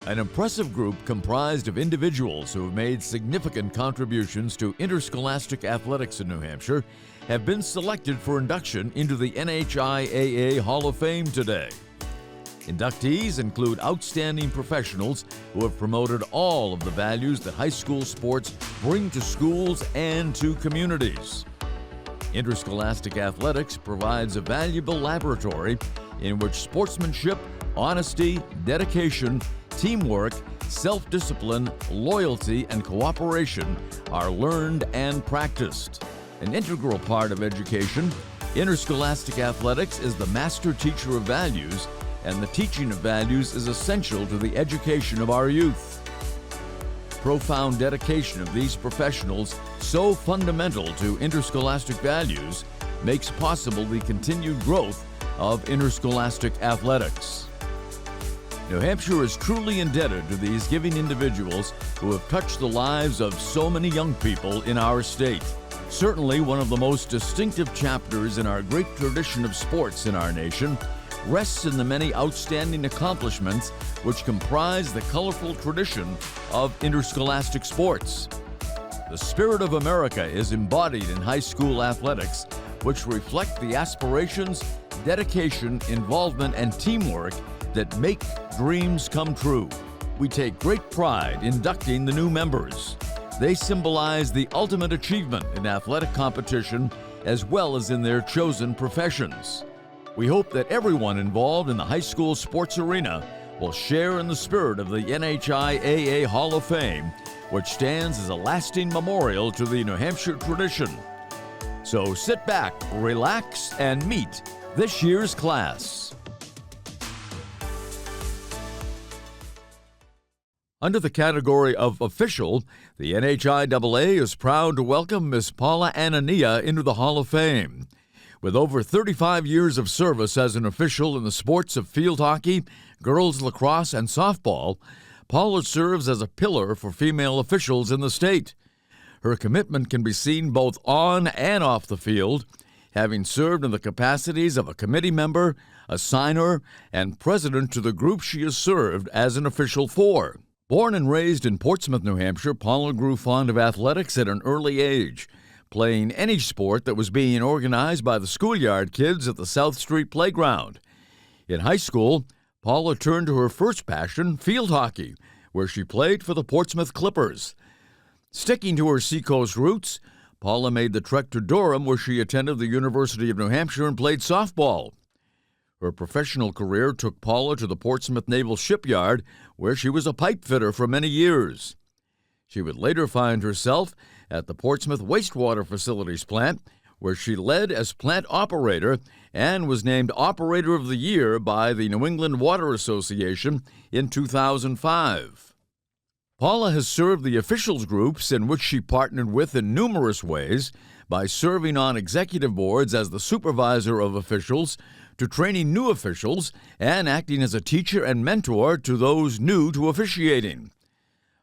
An impressive group comprised of individuals who have made significant contributions to interscholastic athletics in New Hampshire have been selected for induction into the NHIAA Hall of Fame today. Inductees include outstanding professionals who have promoted all of the values that high school sports bring to schools and to communities. Interscholastic athletics provides a valuable laboratory in which sportsmanship, honesty, dedication, teamwork, self-discipline, loyalty, and cooperation are learned and practiced. An integral part of education, interscholastic athletics is the master teacher of values, and the teaching of values is essential to the education of our youth. Profound dedication of these professionals, so fundamental to interscholastic values, makes possible the continued growth of interscholastic athletics. New Hampshire is truly indebted to these giving individuals who have touched the lives of so many young people in our state. Certainly one of the most distinctive chapters in our great tradition of sports in our nation rests in the many outstanding accomplishments which comprise the colorful tradition of interscholastic sports. The spirit of America is embodied in high school athletics, which reflect the aspirations, dedication, involvement, and teamwork that make dreams come true. We take great pride inducting the new members. They symbolize the ultimate achievement in athletic competition as well as in their chosen professions. We hope that everyone involved in the high school sports arena will share in the spirit of the NHIAA Hall of Fame, which stands as a lasting memorial to the New Hampshire tradition. So sit back, relax, and meet this year's class. Under the category of official, the NHIAA is proud to welcome Miss Paula Anania into the Hall of Fame. With over 35 years of service as an official in the sports of field hockey, girls lacrosse, and softball, Paula serves as a pillar for female officials in the state. Her commitment can be seen both on and off the field, having served in the capacities of a committee member, a signer, and president to the group she has served as an official for. Born and raised in Portsmouth, New Hampshire, Paula grew fond of athletics at an early age, playing any sport that was being organized by the schoolyard kids at the South Street playground. In high school, Paula turned to her first passion, field hockey, where she played for the Portsmouth Clippers. Sticking to her seacoast roots, Paula made the trek to Durham, where she attended the University of New Hampshire and played softball. Her professional career took Paula to the Portsmouth Naval Shipyard, where she was a pipe fitter for many years. She would later find herself at the Portsmouth Wastewater Facilities plant, where she led as plant operator and was named Operator of the Year by the New England Water Association in 2005. Paula has served the officials groups in which she partnered with in numerous ways, by serving on executive boards as the supervisor of officials, to training new officials, and acting as a teacher and mentor to those new to officiating.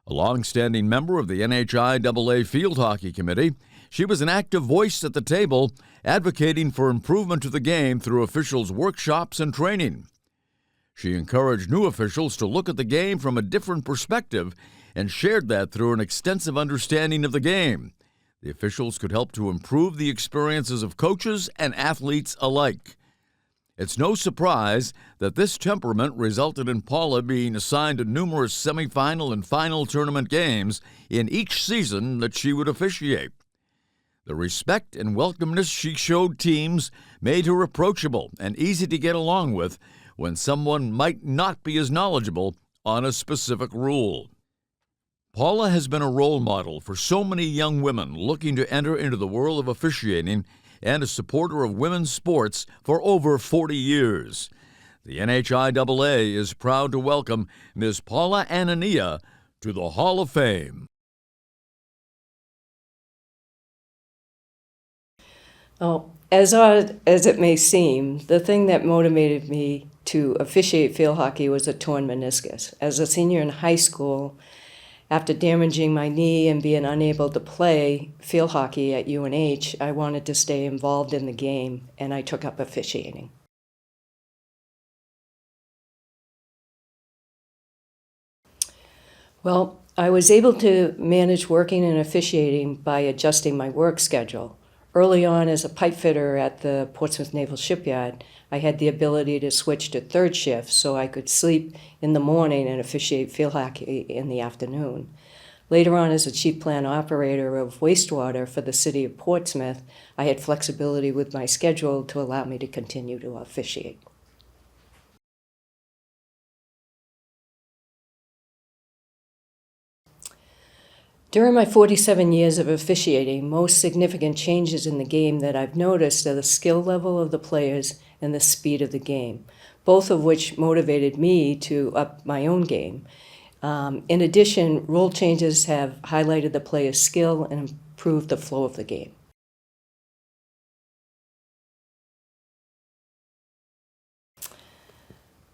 A long-standing member of the NHIAA Field Hockey Committee, she was an active voice at the table, advocating for improvement to the game through officials' workshops and training. She encouraged new officials to look at the game from a different perspective and shared that through an extensive understanding of the game. The officials could help to improve the experiences of coaches and athletes alike. It's no surprise that this temperament resulted in Paula being assigned to numerous semifinal and final tournament games in each season that she would officiate. The respect and welcomeness she showed teams made her approachable and easy to get along with when someone might not be as knowledgeable on a specific rule. Paula has been a role model for so many young women looking to enter into the world of officiating and a supporter of women's sports for over 40 years. The NHIAA is proud to welcome Ms. Paula Anania to the Hall of Fame. Oh, as odd as it may seem, the thing that motivated me to officiate field hockey was a torn meniscus. As a senior in high school, after damaging my knee and being unable to play field hockey at UNH, I wanted to stay involved in the game, and I took up officiating. Well, I was able to manage working and officiating by adjusting my work schedule. Early on, as a pipe fitter at the Portsmouth Naval Shipyard, I had the ability to switch to third shift so I could sleep in the morning and officiate field hockey in the afternoon. Later on, as a chief plant operator of wastewater for the city of Portsmouth, I had flexibility with my schedule to allow me to continue to officiate. During my 47 years of officiating, most significant changes in the game that I've noticed are the skill level of the players and the speed of the game, both of which motivated me to up my own game. In addition, rule changes have highlighted the player's skill and improved the flow of the game.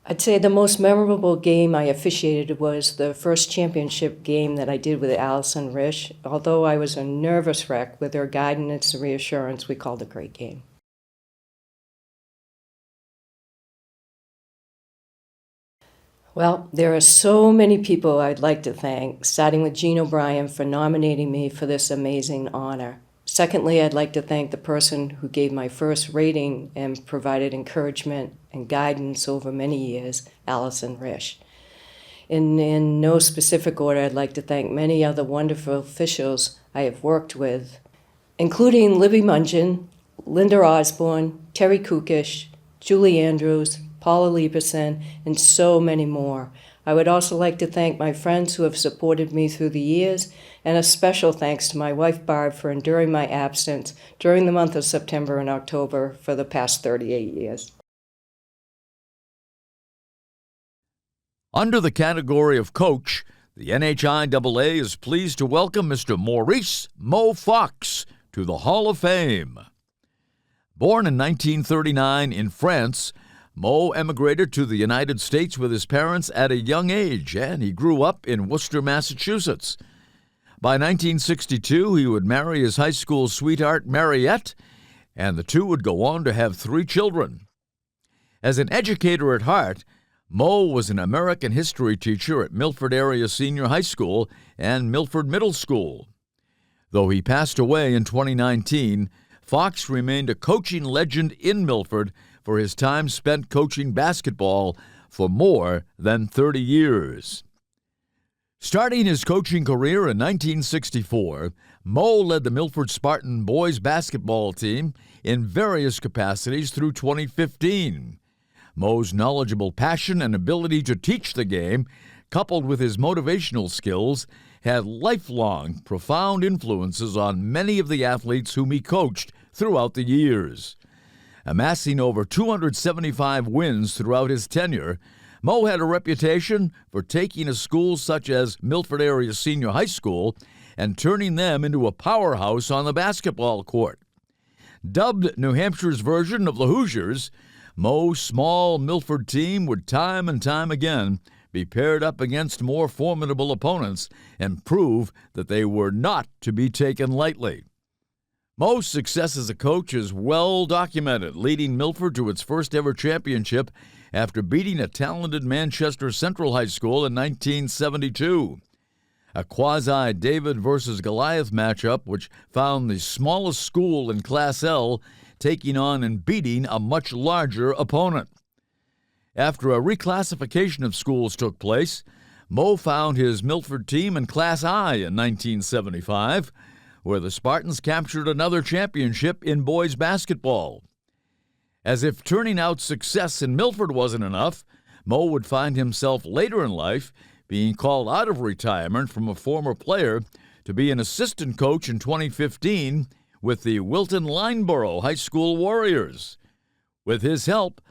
I'd say the most memorable game I officiated was the first championship game that I did with Allison Risch. Although I was a nervous wreck, with her guidance and reassurance, we called it a great game. Well, there are so many people I'd like to thank, starting with Gene O'Brien for nominating me for this amazing honor. Secondly, I'd like to thank the person who gave my first rating and provided encouragement and guidance over many years, Allison Risch. In no specific order, I'd like to thank many other wonderful officials I have worked with, including Libby Mungin, Linda Osborne, Terry Kukish, Julie Andrews, Paula Lieberson, and so many more. I would also like to thank my friends who have supported me through the years, and a special thanks to my wife Barb for enduring my absence during the month of September and October for the past 38 years. Under the category of coach, the NHIAA is pleased to welcome Mr. Maurice Facques to the Hall of Fame. Born in 1939 in France, Mo emigrated to the United States with his parents at a young age, and he grew up in Worcester, Massachusetts. By 1962, he would marry his high school sweetheart, Mariette, and the two would go on to have 3 children. As an educator at heart, Mo was an American history teacher at Milford Area Senior High School and Milford Middle School. Though he passed away in 2019, Facques remained a coaching legend in Milford for his time spent coaching basketball for more than 30 years. Starting his coaching career in 1964, Mo led the Milford Spartan boys basketball team in various capacities through 2015. Mo's knowledgeable passion and ability to teach the game, coupled with his motivational skills, had lifelong, profound influences on many of the athletes whom he coached throughout the years. Amassing over 275 wins throughout his tenure, Mo had a reputation for taking a school such as Milford Area Senior High School and turning them into a powerhouse on the basketball court. Dubbed New Hampshire's version of the Hoosiers, Mo's small Milford team would time and time again be paired up against more formidable opponents and prove that they were not to be taken lightly. Mo's success as a coach is well documented, leading Milford to its first-ever championship after beating a talented Manchester Central High School in 1972. A quasi-David versus Goliath matchup which found the smallest school in Class L taking on and beating a much larger opponent. After a reclassification of schools took place, Mo found his Milford team in Class I in 1975, where the Spartans captured another championship in boys basketball. As if turning out success in Milford wasn't enough, Mo would find himself later in life being called out of retirement from a former player to be an assistant coach in 2015 with the Wilton Lineborough High School Warriors. With his help,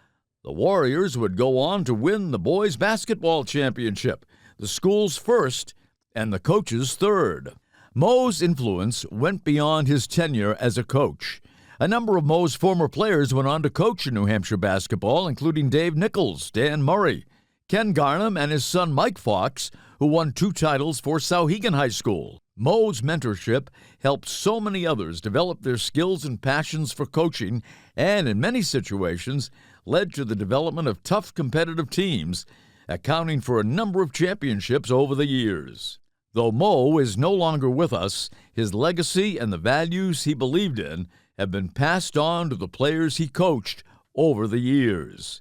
the Warriors would go on to win the boys basketball championship, the school's first and the coach's third. Mo's influence went beyond his tenure as a coach. A number of Mo's former players went on to coach in New Hampshire basketball, including Dave Nichols, Dan Murray, Ken Garnham, and his son Mike Facques, who won 2 titles for Sauhegan High School. Mo's mentorship helped so many others develop their skills and passions for coaching, and in many situations led to the development of tough competitive teams, accounting for a number of championships over the years. Though Mo is no longer with us, his legacy and the values he believed in have been passed on to the players he coached over the years.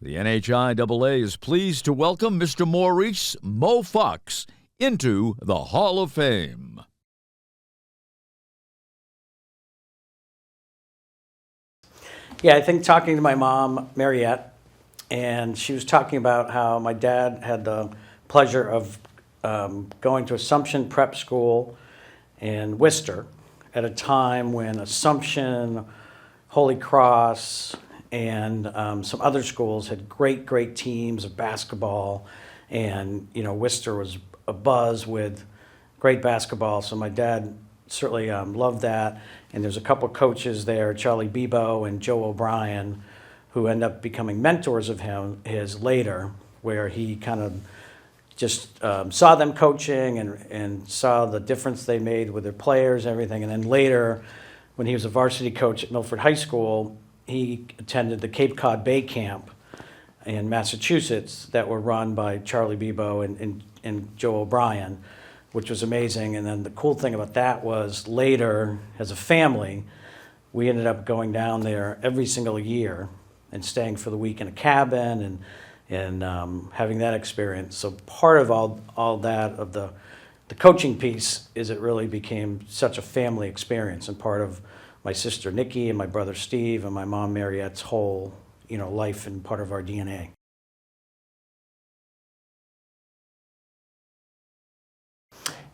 The NHIAA is pleased to welcome Mr. Maurice "Mo" Facques into the Hall of Fame. Yeah, I think talking to my mom, Mariette, and she was talking about how my dad had the pleasure of going to Assumption Prep School in Worcester at a time when Assumption, Holy Cross, and some other schools had great teams of basketball, and Worcester was abuzz with great basketball. So my dad certainly loved that. And there's a couple coaches there, Charlie Bebo and Joe O'Brien, who end up becoming mentors of his later, where he kind of just saw them coaching and saw the difference they made with their players and everything. And then later, when he was a varsity coach at Milford High School, he attended the Cape Cod Bay Camp in Massachusetts that were run by Charlie Bebo and Joe O'Brien, which was amazing. And then the cool thing about that was later, as a family, we ended up going down there every single year and staying for the week in a cabin and having that experience. So part of all that, of the coaching piece, is it really became such a family experience, and part of my sister Nikki and my brother Steve and my mom Mariette's whole life and part of our DNA.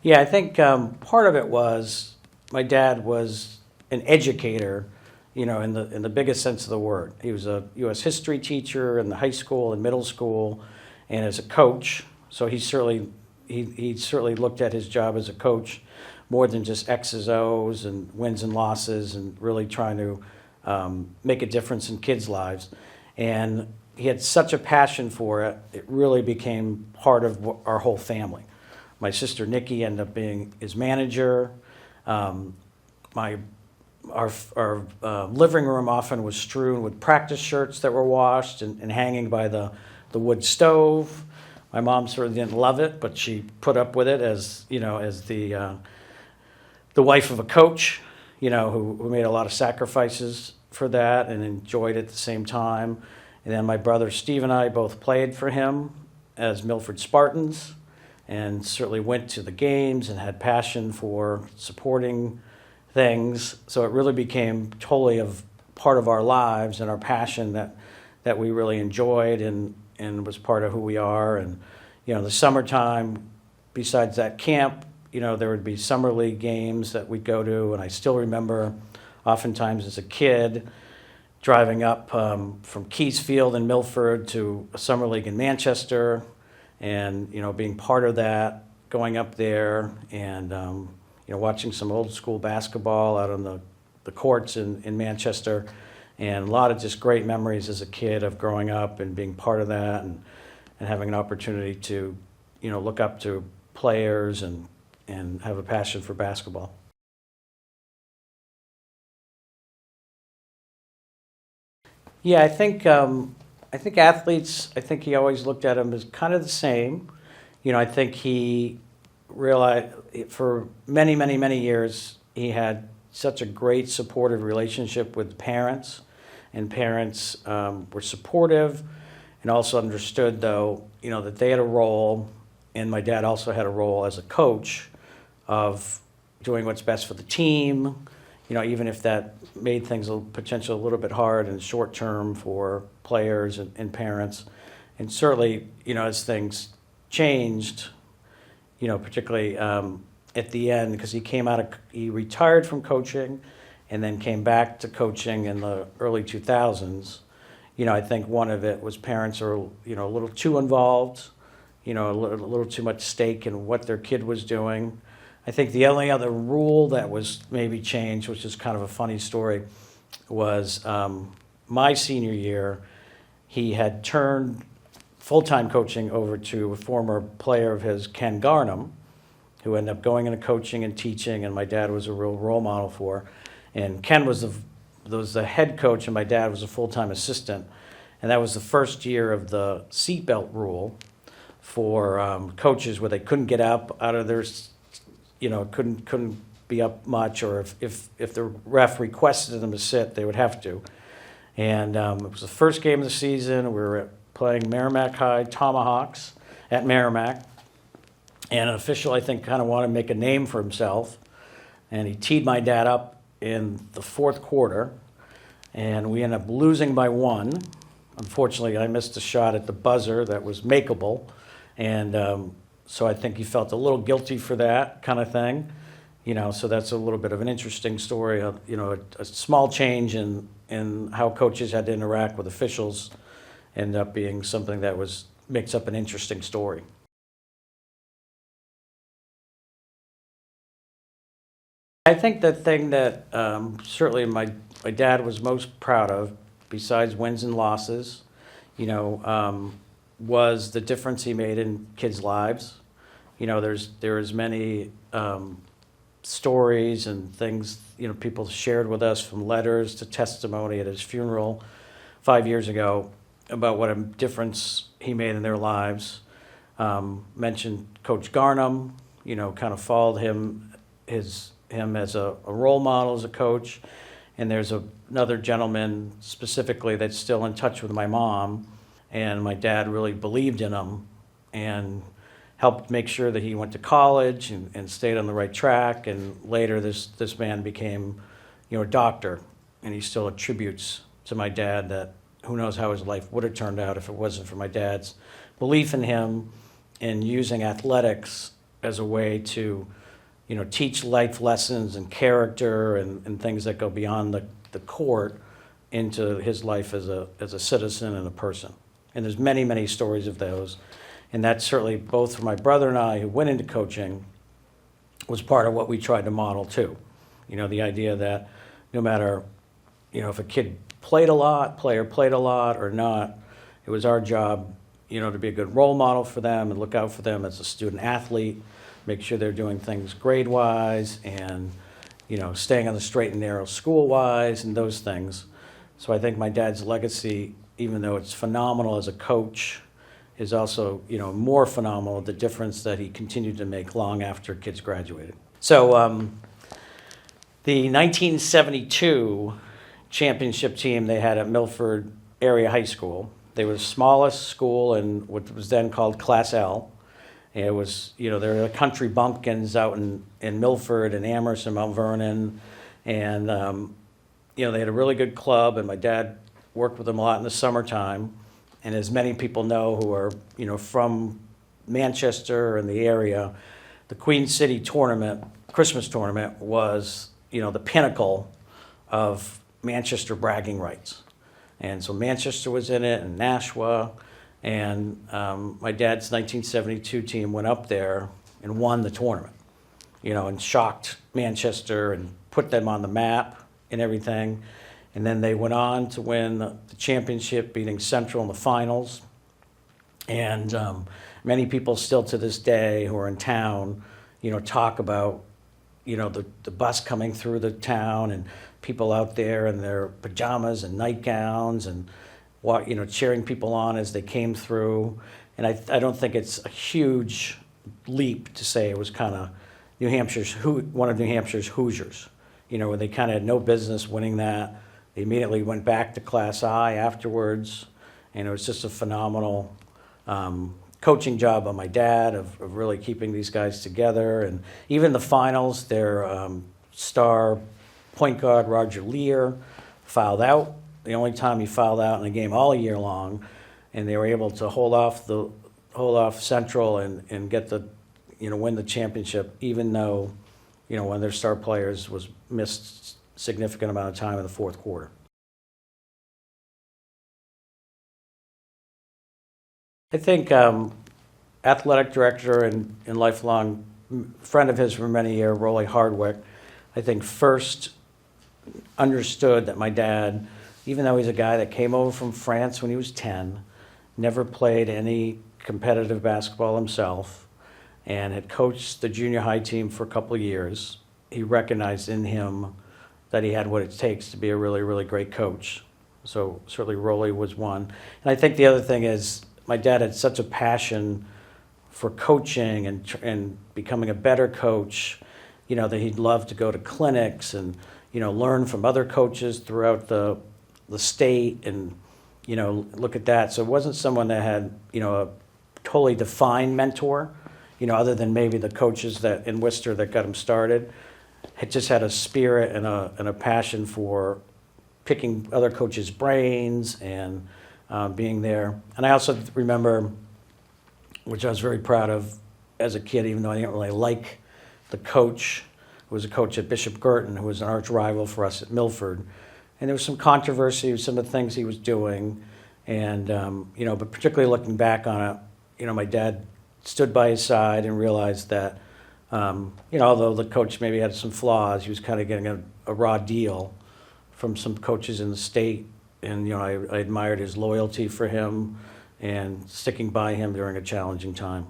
Yeah, I think part of it was my dad was an educator, in the biggest sense of the word. He was a U.S. history teacher in the high school and middle school, and as a coach. So he certainly looked at his job as a coach more than just X's, O's, and wins and losses, and really trying to make a difference in kids' lives. And he had such a passion for it; it really became part of our whole family. My sister Nikki ended up being his manager. Our living room often was strewn with practice shirts that were washed and hanging by the wood stove. My mom sort of didn't love it, but she put up with it as the wife of a coach, who made a lot of sacrifices for that and enjoyed it at the same time. And then my brother Steve and I both played for him as Milford Spartans, and certainly went to the games and had passion for supporting things. So it really became totally of part of our lives and our passion that we really enjoyed and was part of who we are. And the summertime, besides that camp, there would be summer league games that we'd go to, and I still remember oftentimes as a kid driving up from Keys Field in Milford to a summer league in Manchester, and being part of that, going up there and watching some old school basketball out on the courts in Manchester, and a lot of just great memories as a kid of growing up and being part of that, and having an opportunity to look up to players and have a passion for basketball. Yeah, I think athletes, he always looked at them as kind of the same. I think he realized for many years he had such a great supportive relationship with parents, and parents were supportive and also understood, though, that they had a role, and my dad also had a role as a coach of doing what's best for the team, even if that made things potentially a little bit hard in the short term for players and parents. And certainly, as things changed, particularly at the end, because he retired from coaching and then came back to coaching in the early 2000s. I think one of it was parents are, a little too involved, a little too much stake in what their kid was doing. I think the only other rule that was maybe changed, which is kind of a funny story, was my senior year, he had turned full-time coaching over to a former player of his, Ken Garnham, who ended up going into coaching and teaching, and my dad was a real role model for. And Ken was the head coach, and my dad was a full-time assistant. And that was the first year of the seatbelt rule. for coaches where they couldn't get up out of their, couldn't be up much, or if the ref requested them to sit, they would have to. And it was the first game of the season. We were playing Merrimack High Tomahawks at Merrimack. And an official, I think, kind of wanted to make a name for himself. And he teed my dad up in the fourth quarter. And we ended up losing by 1. Unfortunately, I missed a shot at the buzzer that was makeable. And so I think he felt a little guilty for that kind of thing. So that's a little bit of an interesting story. A small change in how coaches had to interact with officials ended up being something that makes up an interesting story. I think the thing that certainly my dad was most proud of, besides wins and losses, was the difference he made in kids' lives. There's many stories and things, people shared with us, from letters to testimony at his funeral 5 years ago, about what a difference he made in their lives. Mentioned Coach Garnham, kind of followed him as a role model as a coach. And there's another gentleman specifically that's still in touch with my mom, and my dad really believed in him and helped make sure that he went to college and stayed on the right track. And later this man became, a doctor, and he still attributes to my dad that who knows how his life would have turned out if it wasn't for my dad's belief in him and using athletics as a way to, teach life lessons and character and things that go beyond the court into his life as a citizen and a person. And there's many, many stories of those. And that's certainly, both for my brother and I who went into coaching, was part of what we tried to model too. The idea that no matter, if a kid player played a lot or not, it was our job, to be a good role model for them and look out for them as a student athlete, make sure they're doing things grade-wise and, staying on the straight and narrow school-wise and those things. So I think my dad's legacy, even though it's phenomenal as a coach, is also, more phenomenal, the difference that he continued to make long after kids graduated. So the 1972 championship team they had at Milford Area High School, they were the smallest school in what was then called Class L. And it was, they're the country bumpkins out in Milford and Amherst and Mount Vernon. And, they had a really good club, and my dad worked with them a lot in the summertime. And as many people know who are, from Manchester and the area, the Queen City tournament, Christmas tournament, was, the pinnacle of Manchester bragging rights. And so Manchester was in it, and Nashua. And my dad's 1972 team went up there and won the tournament, and shocked Manchester and put them on the map and everything. And then they went on to win the championship, beating Central in the finals. And many people still to this day who are in town, talk about, the bus coming through the town and people out there in their pajamas and nightgowns and, cheering people on as they came through. And I don't think it's a huge leap to say it was kind of one of New Hampshire's Hoosiers, where they kind of had no business winning that. They immediately went back to Class I afterwards, and it was just a phenomenal coaching job by my dad of really keeping these guys together. And even the finals, their star point guard, Roger Lear, fouled out. The only time he fouled out in a game all year long, and they were able to hold off Central and get win the championship, even though, one of their star players was missed significant amount of time in the fourth quarter. I think athletic director and lifelong friend of his for many years, Rolly Hardwick, I think first understood that my dad, even though he's a guy that came over from France when he was 10, never played any competitive basketball himself, and had coached the junior high team for a couple of years, he recognized in him that he had what it takes to be a really, really great coach. So certainly Rolly was one. And I think the other thing is my dad had such a passion for coaching and becoming a better coach. That he'd love to go to clinics and learn from other coaches throughout the state and look at that. So it wasn't someone that had a totally defined mentor, other than maybe the coaches that in Worcester that got him started. It just had a spirit and a passion for picking other coaches' brains and being there. And I also remember, which I was very proud of as a kid, even though I didn't really like the coach, who was a coach at Bishop Girton, who was an arch rival for us at Milford. And there was some controversy with some of the things he was doing. And, but particularly looking back on it, my dad stood by his side and realized that, although the coach maybe had some flaws, he was kind of getting a raw deal from some coaches in the state. And, I admired his loyalty for him and sticking by him during a challenging time.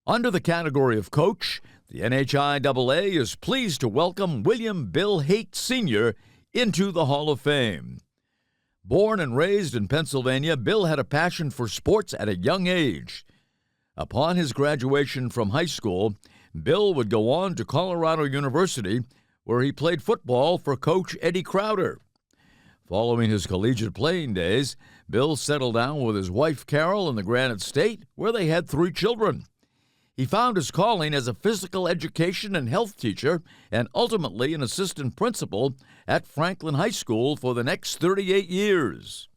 Under the category of coach, the NHIAA is pleased to welcome William Bill Heydt Sr. into the Hall of Fame. Born and raised in Pennsylvania, Bill had a passion for sports at a young age. Upon his graduation from high school, Bill would go on to Colorado University, where he played football for Coach Eddie Crowder. Following his collegiate playing days, Bill settled down with his wife Carol in the Granite State, where they had 3 children. He found his calling as a physical education and health teacher and ultimately an assistant principal at Franklin High School for the next 38 years.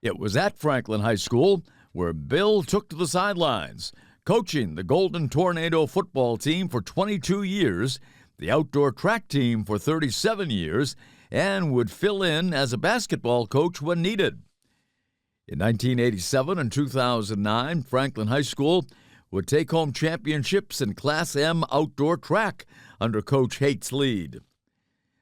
It was at Franklin High School where Bill took to the sidelines, coaching the Golden Tornado football team for 22 years, the outdoor track team for 37 years, and would fill in as a basketball coach when needed. In 1987 and 2009, Franklin High School would take home championships in Class M outdoor track under Coach Heydt's lead.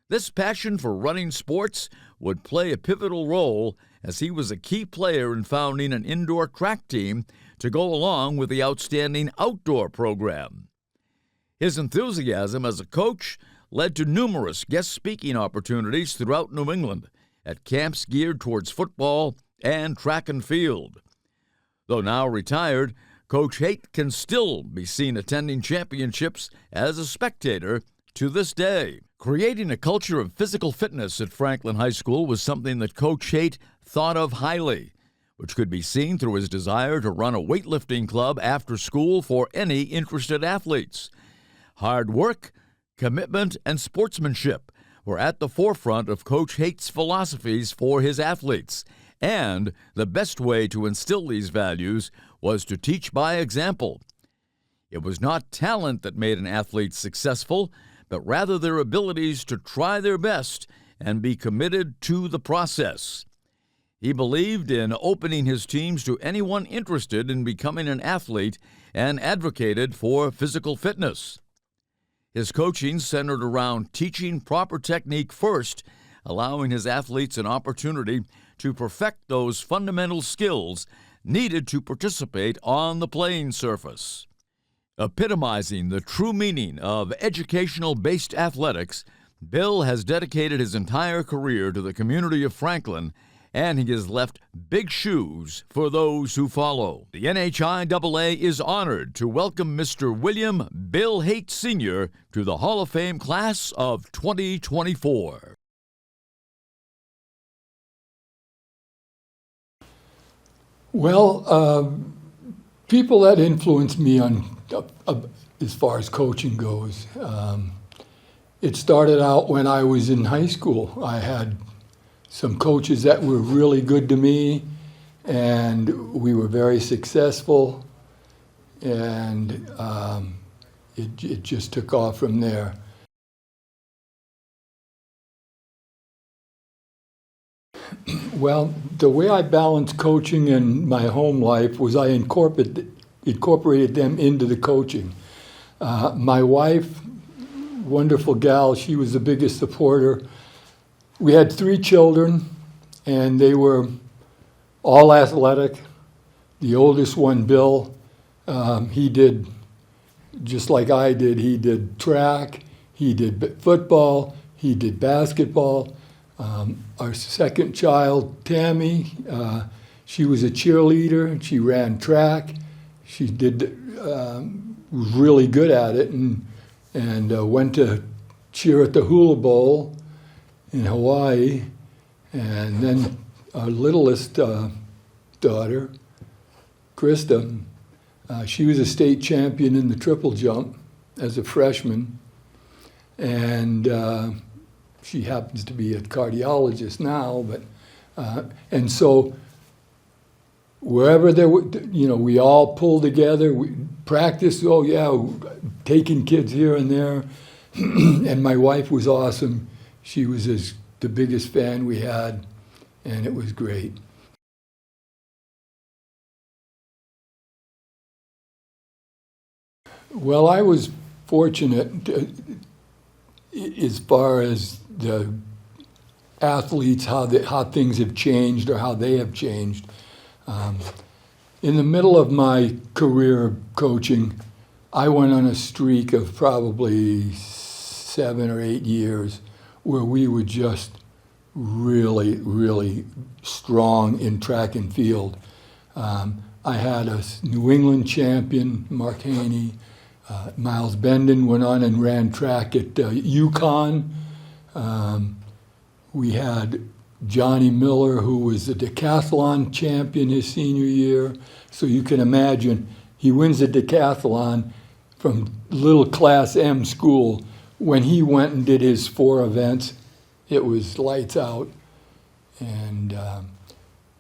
This passion for running sports would play a pivotal role as he was a key player in founding an indoor track team to go along with the outstanding outdoor program. His enthusiasm as a coach led to numerous guest speaking opportunities throughout New England at camps geared towards football and track and field. Though now retired, Coach Heydt can still be seen attending championships as a spectator to this day. Creating a culture of physical fitness at Franklin High School was something that Coach Heydt thought of highly, which could be seen through his desire to run a weightlifting club after school for any interested athletes. Hard work, commitment, and sportsmanship were at the forefront of Coach Heydt's philosophies for his athletes, and the best way to instill these values was to teach by example. It was not talent that made an athlete successful, but rather their abilities to try their best and be committed to the process. He believed in opening his teams to anyone interested in becoming an athlete and advocated for physical fitness. His coaching centered around teaching proper technique first, allowing his athletes an opportunity to perfect those fundamental skills needed to participate on the playing surface. Epitomizing the true meaning of educational-based athletics, Bill has dedicated his entire career to the community of Franklin, and he has left big shoes for those who follow. The NHIAA is honored to welcome Mr. William Bill Heydt Sr. to the Hall of Fame class of 2024. Well, people that influenced me on as far as coaching goes, it started out when I was in high school. I had some coaches that were really good to me, and we were very successful, and it just took off from there. Well, the way I balanced coaching and my home life was I incorporated them into the coaching. My wife, wonderful gal, she was the biggest supporter. We had 3 children, and they were all athletic. The oldest one, Bill, he did just like I did. He did track, he did football, he did basketball. Our second child, Tammy, She was a cheerleader. She ran track. She was really good at it, and went to cheer at the Hula Bowl in Hawaii. And then our littlest daughter, Krista, she was a state champion in the triple jump as a freshman, and she happens to be a cardiologist now. But and so wherever there were, we all pulled together. We practiced. Oh yeah, taking kids here and there, and my wife was awesome. She was the biggest fan we had, and it was great. Well, I was fortunate as far as the athletes, how things have changed or how they have changed. In the middle of my career coaching, I went on a streak of probably 7 or 8 years where we were just really, really strong in track and field. I had a New England champion, Marc. Miles Bendon went on and ran track at UConn. We had Johnny Miller, who was the decathlon champion his senior year. So you can imagine, he wins the decathlon from little Class M school. When he went and did his 4 events, it was lights out. And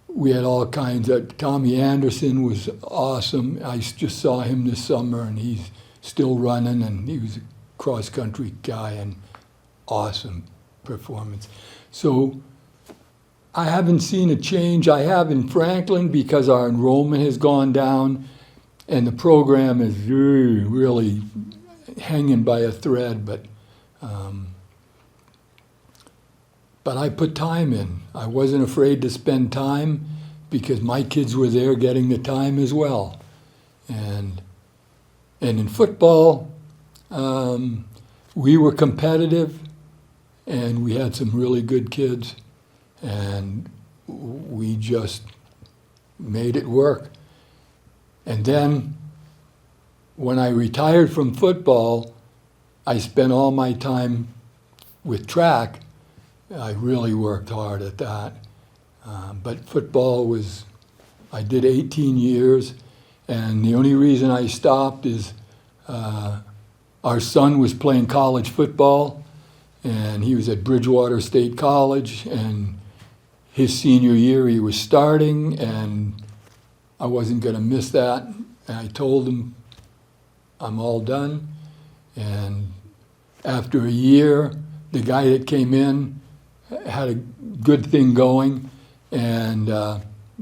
we had all kinds of, Tommy Anderson was awesome. I just saw him this summer, and he's still running, and he was a cross-country guy, and awesome performance. So I haven't seen a change. I have in Franklin because our enrollment has gone down, and the program is really, really hanging by a thread, but I put time in. I wasn't afraid to spend time because my kids were there getting the time as well. And in football, we were competitive, and we had some really good kids, and we just made it work. And then when I retired from football, I spent all my time with track. I really worked hard at that. But football I did 18 years, and the only reason I stopped is our son was playing college football, and he was at Bridgewater State College, and his senior year he was starting, and I wasn't going to miss that. And I told him, I'm all done. And after a year, the guy that came in had a good thing going, and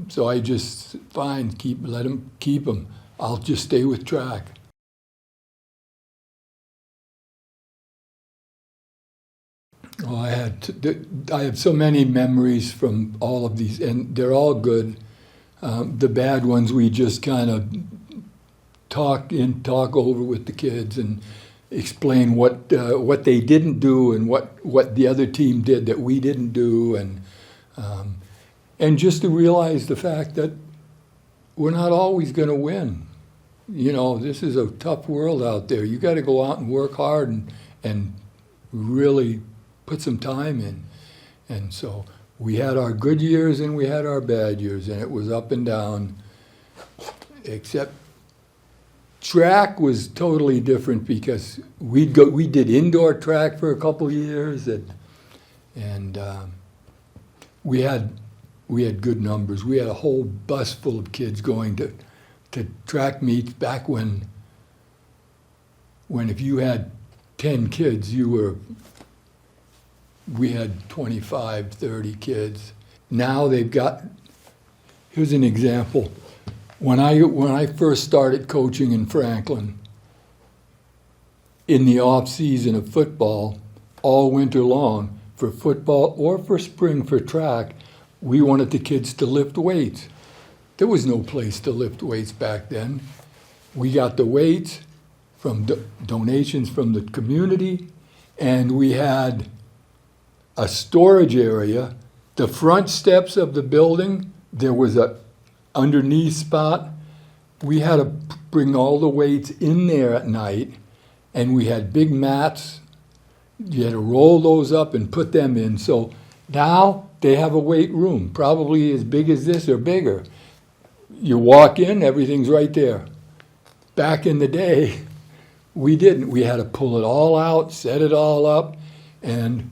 so I just, fine, let him keep him. I'll just stay with track. Oh, I have so many memories from all of these, and they're all good. The bad ones we just kind of talk over with the kids and explain what they didn't do and what the other team did that we didn't do, and just to realize the fact that we're not always going to win. This is a tough world out there. You got to go out and work hard and really put some time in. And so we had our good years and we had our bad years, and it was up and down, except track was totally different because we did indoor track for a couple of years, and we had good numbers. We had a whole bus full of kids going to track meets back when if you had 10 kids, we had 25, 30 kids. Now here's an example. When I first started coaching in Franklin, in the off season of football, all winter long, for football or for spring for track, we wanted the kids to lift weights. There was no place to lift weights back then. We got the weights from donations from the community, and we had a storage area. The front steps of the building, there was a underneath spot, we had to bring all the weights in there at night, and we had big mats. You had to roll those up and put them in. So now they have a weight room, probably as big as this or bigger. You walk in, everything's right there. Back in the day, we didn't. We had to pull it all out, set it all up, and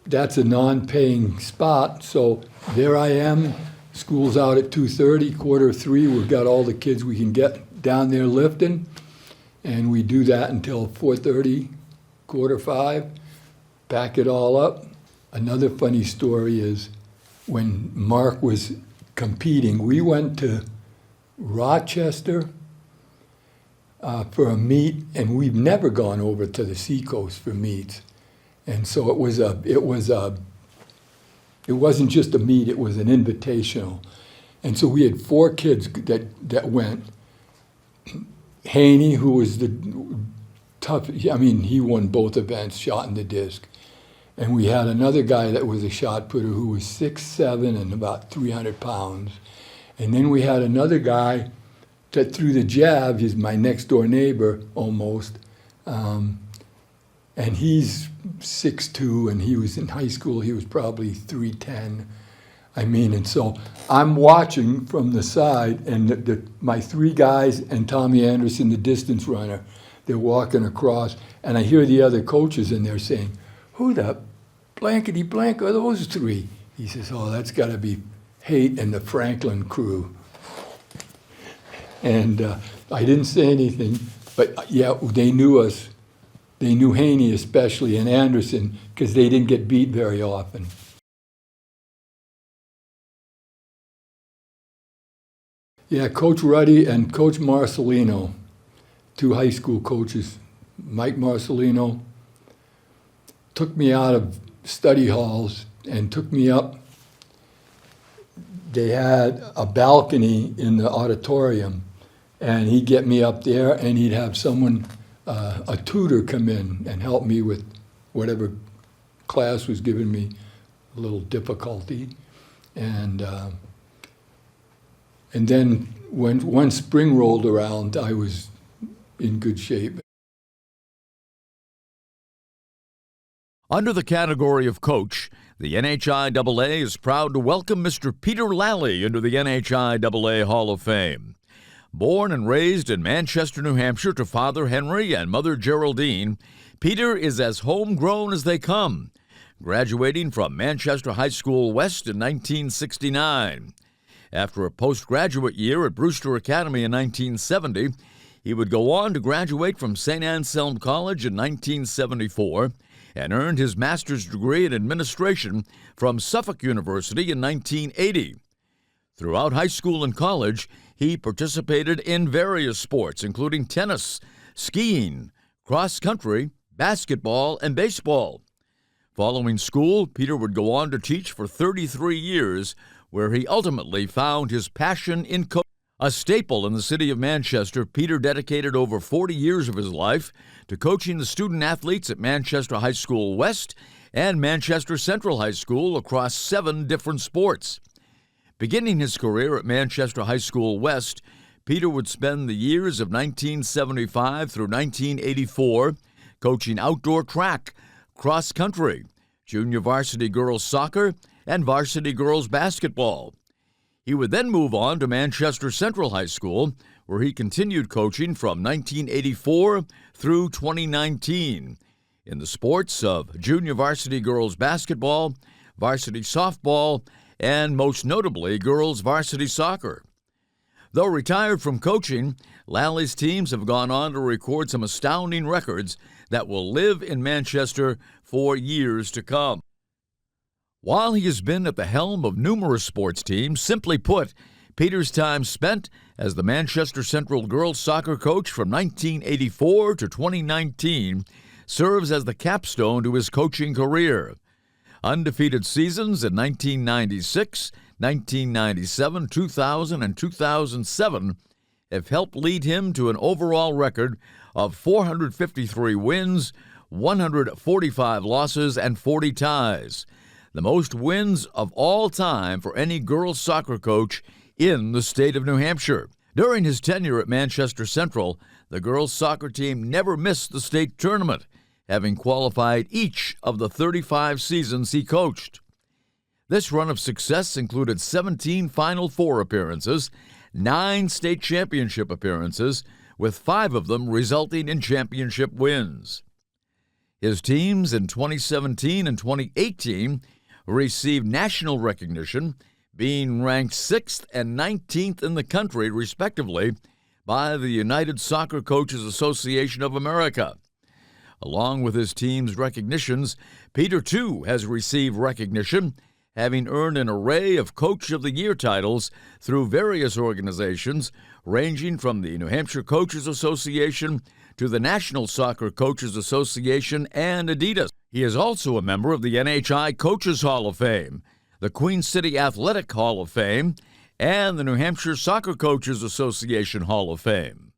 that's a non-paying spot. So there I am. School's out at 2:30, 2:45. We've got all the kids we can get down there lifting, and we do that until 4:30, 4:45. Pack it all up. Another funny story is when Marc was competing, we went to Rochester for a meet, and we've never gone over to the seacoast for meets. And so it wasn't just a meet, it was an invitational. And so we had 4 kids that went. Heydt, who was the tough, I mean, he won both events, shot in the disc. And we had another guy that was a shot putter who was 6'7" and about 300 pounds. And then we had another guy that threw the jab. He's my next door neighbor almost. And he's 6'2", and he was in high school. He was probably 3'10". I mean, and so I'm watching from the side, and my 3 guys and Tommy Anderson, the distance runner, they're walking across, and I hear the other coaches, and they're saying, "Who the blankety blank are those 3?" He says, "Oh, that's got to be Heydt and the Franklin crew." And I didn't say anything, but yeah, they knew us. They knew Haney especially, and Anderson, because they didn't get beat very often. Yeah, Coach Ruddy and Coach Marcelino, 2 high school coaches. Mike Marcelino took me out of study halls and took me up. They had a balcony in the auditorium, and he'd get me up there, and he'd have someone, a tutor, come in and help me with whatever class was giving me a little difficulty. And then when spring rolled around, I was in good shape. Under the category of coach, the NHIAA is proud to welcome Mr. Peter Lally into the NHIAA Hall of Fame. Born and raised in Manchester, New Hampshire to Father Henry and Mother Geraldine, Peter is as homegrown as they come, graduating from Manchester High School West in 1969. After a postgraduate year at Brewster Academy in 1970, he would go on to graduate from St. Anselm College in 1974 and earned his master's degree in administration from Suffolk University in 1980. Throughout high school and college, he participated in various sports, including tennis, skiing, cross country, basketball, and baseball. Following school, Peter would go on to teach for 33 years, where he ultimately found his passion in coaching. A staple in the city of Manchester, Peter dedicated over 40 years of his life to coaching the student athletes at Manchester High School West and Manchester Central High School across 7 different sports. Beginning his career at Manchester High School West, Peter would spend the years of 1975 through 1984 coaching outdoor track, cross country, junior varsity girls soccer, and varsity girls basketball. He would then move on to Manchester Central High School, where he continued coaching from 1984 through 2019 in the sports of junior varsity girls basketball, varsity softball, and most notably girls varsity soccer. Though retired from coaching, Lally's teams have gone on to record some astounding records that will live in Manchester for years to come. While he has been at the helm of numerous sports teams, simply put, Peter's time spent as the Manchester Central girls soccer coach from 1984 to 2019 serves as the capstone to his coaching career. Undefeated seasons in 1996, 1997, 2000, and 2007 have helped lead him to an overall record of 453 wins, 145 losses, and 40 ties. The most wins of all time for any girls soccer coach in the state of New Hampshire. During his tenure at Manchester Central, the girls' soccer team never missed the state tournament, having qualified each of the 35 seasons he coached. This run of success included 17 Final Four appearances, 9 state championship appearances, with 5 of them resulting in championship wins. His teams in 2017 and 2018 received national recognition, being ranked 6th and 19th in the country, respectively, by the United Soccer Coaches Association of America. Along with his team's recognitions, Peter, too, has received recognition, having earned an array of Coach of the Year titles through various organizations, ranging from the New Hampshire Coaches Association to the National Soccer Coaches Association and Adidas. He is also a member of the NHIAA Coaches Hall of Fame, the Queen City Athletic Hall of Fame, and the New Hampshire Soccer Coaches Association Hall of Fame.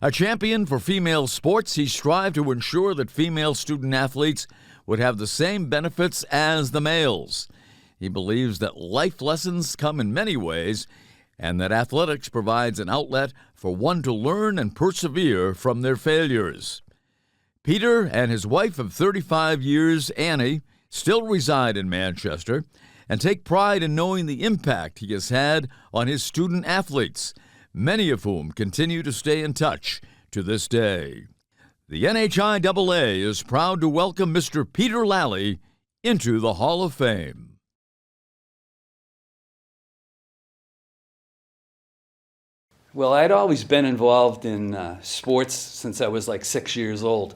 A champion for female sports, he strived to ensure that female student athletes would have the same benefits as the males. He believes that life lessons come in many ways, and that athletics provides an outlet for one to learn and persevere from their failures. Peter and his wife of 35 years, Annie, still reside in Manchester and take pride in knowing the impact he has had on his student athletes, many of whom continue to stay in touch to this day. The NHIAA is proud to welcome Mr. Peter Lally into the Hall of Fame. Well, I'd always been involved in sports since I was like 6 years old.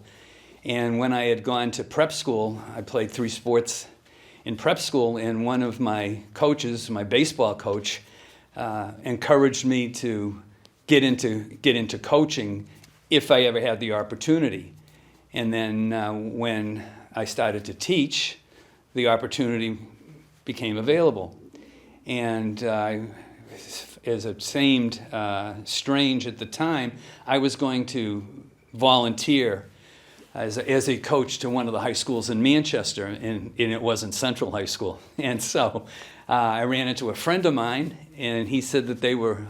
And when I had gone to prep school, I played 3 sports in prep school, and one of my coaches, my baseball coach, encouraged me to get into coaching if I ever had the opportunity. And then when I started to teach, the opportunity became available. And as it seemed strange at the time, I was going to volunteer as a coach to one of the high schools in Manchester, and it wasn't Central High School. And so I ran into a friend of mine, and he said that they were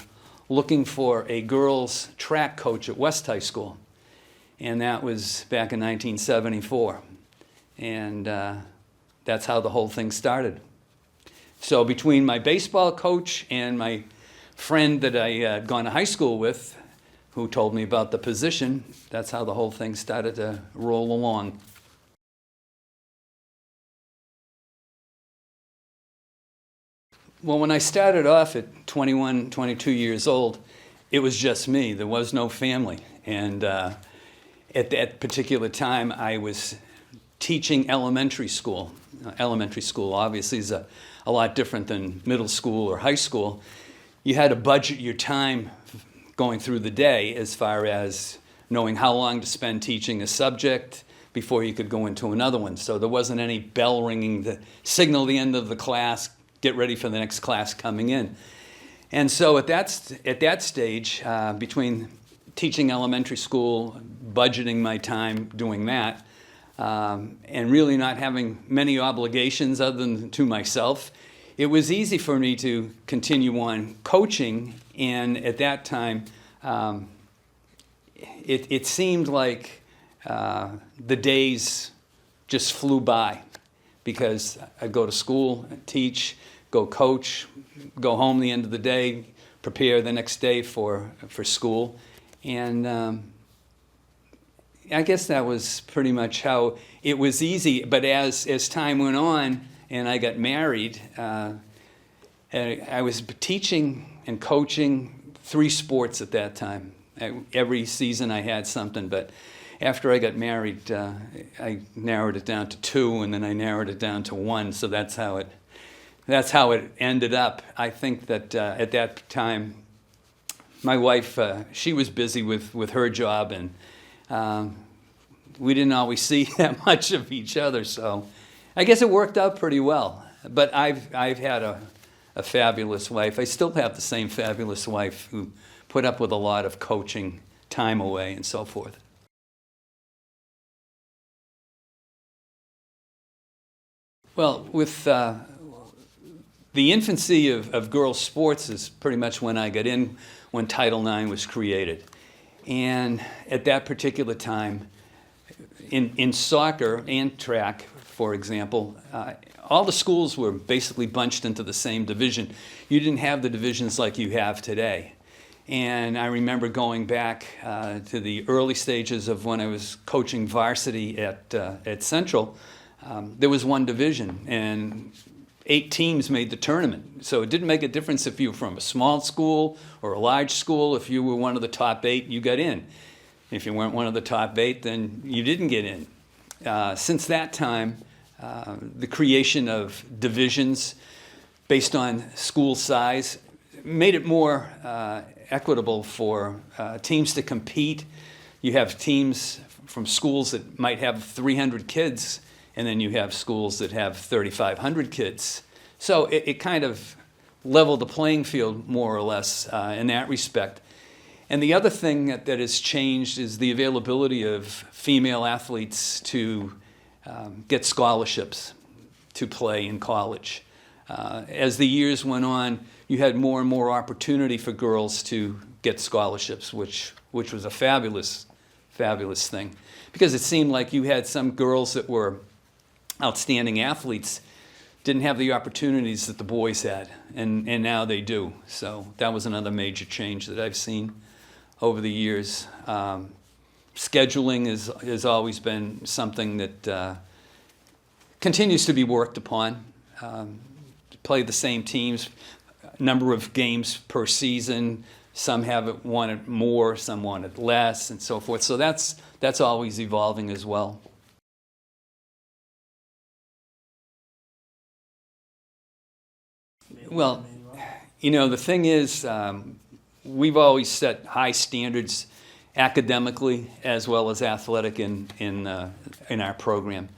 looking for a girls' track coach at West High School. And that was back in 1974. And that's how the whole thing started. So between my baseball coach and my friend that I had gone to high school with, who told me about the position, that's how the whole thing started to roll along. Well, when I started off at 21, 22 years old, it was just me. There was no family. And at that particular time, I was teaching elementary school. Elementary school obviously is a lot different than middle school or high school. You had to budget your time going through the day as far as knowing how long to spend teaching a subject before you could go into another one. So there wasn't any bell ringing to signal the end of the class, get ready for the next class coming in. And so at that stage, between teaching elementary school, budgeting my time doing that, and really not having many obligations other than to myself, it was easy for me to continue on coaching. And at that time, it seemed like the days just flew by, because I'd go to school, teach, go coach, go home the end of the day, prepare the next day for school. And I guess that was pretty much how it was easy. But as time went on and I got married, I was teaching and coaching 3 sports at that time. Every season I had something, but after I got married, I narrowed it down to 2, and then I narrowed it down to 1. So that's how it ended up. I think that at that time, my wife, she was busy with her job, and we didn't always see that much of each other. So I guess it worked out pretty well. But I've had a fabulous wife. I still have the same fabulous wife who put up with a lot of coaching time away and so forth. Well, with the infancy of girls' sports is pretty much when I got in, when Title IX was created. And at that particular time, in soccer and track, for example, all the schools were basically bunched into the same division. You didn't have the divisions like you have today. And I remember going back to the early stages of when I was coaching varsity at Central. There was one division, and 8 teams made the tournament. So it didn't make a difference if you were from a small school or a large school. If you were one of the top 8, you got in. If you weren't one of the top 8, then you didn't get in. Since that time, the creation of divisions based on school size made it more equitable for teams to compete. You have teams from schools that might have 300 kids, and then you have schools that have 3,500 kids. So it kind of leveled the playing field more or less in that respect. And the other thing that has changed is the availability of female athletes to get scholarships to play in college. As the years went on, you had more and more opportunity for girls to get scholarships, which was a fabulous thing. Because it seemed like you had some girls that were outstanding athletes, didn't have the opportunities that the boys had, and now they do. So that was another major change that I've seen over the years. Scheduling has always been something that continues to be worked upon. Play the same teams, number of games per season. Some wanted more, some wanted less, and so forth. So that's always evolving as well. Well, the thing is, we've always set high standards academically as well as athletic in our program.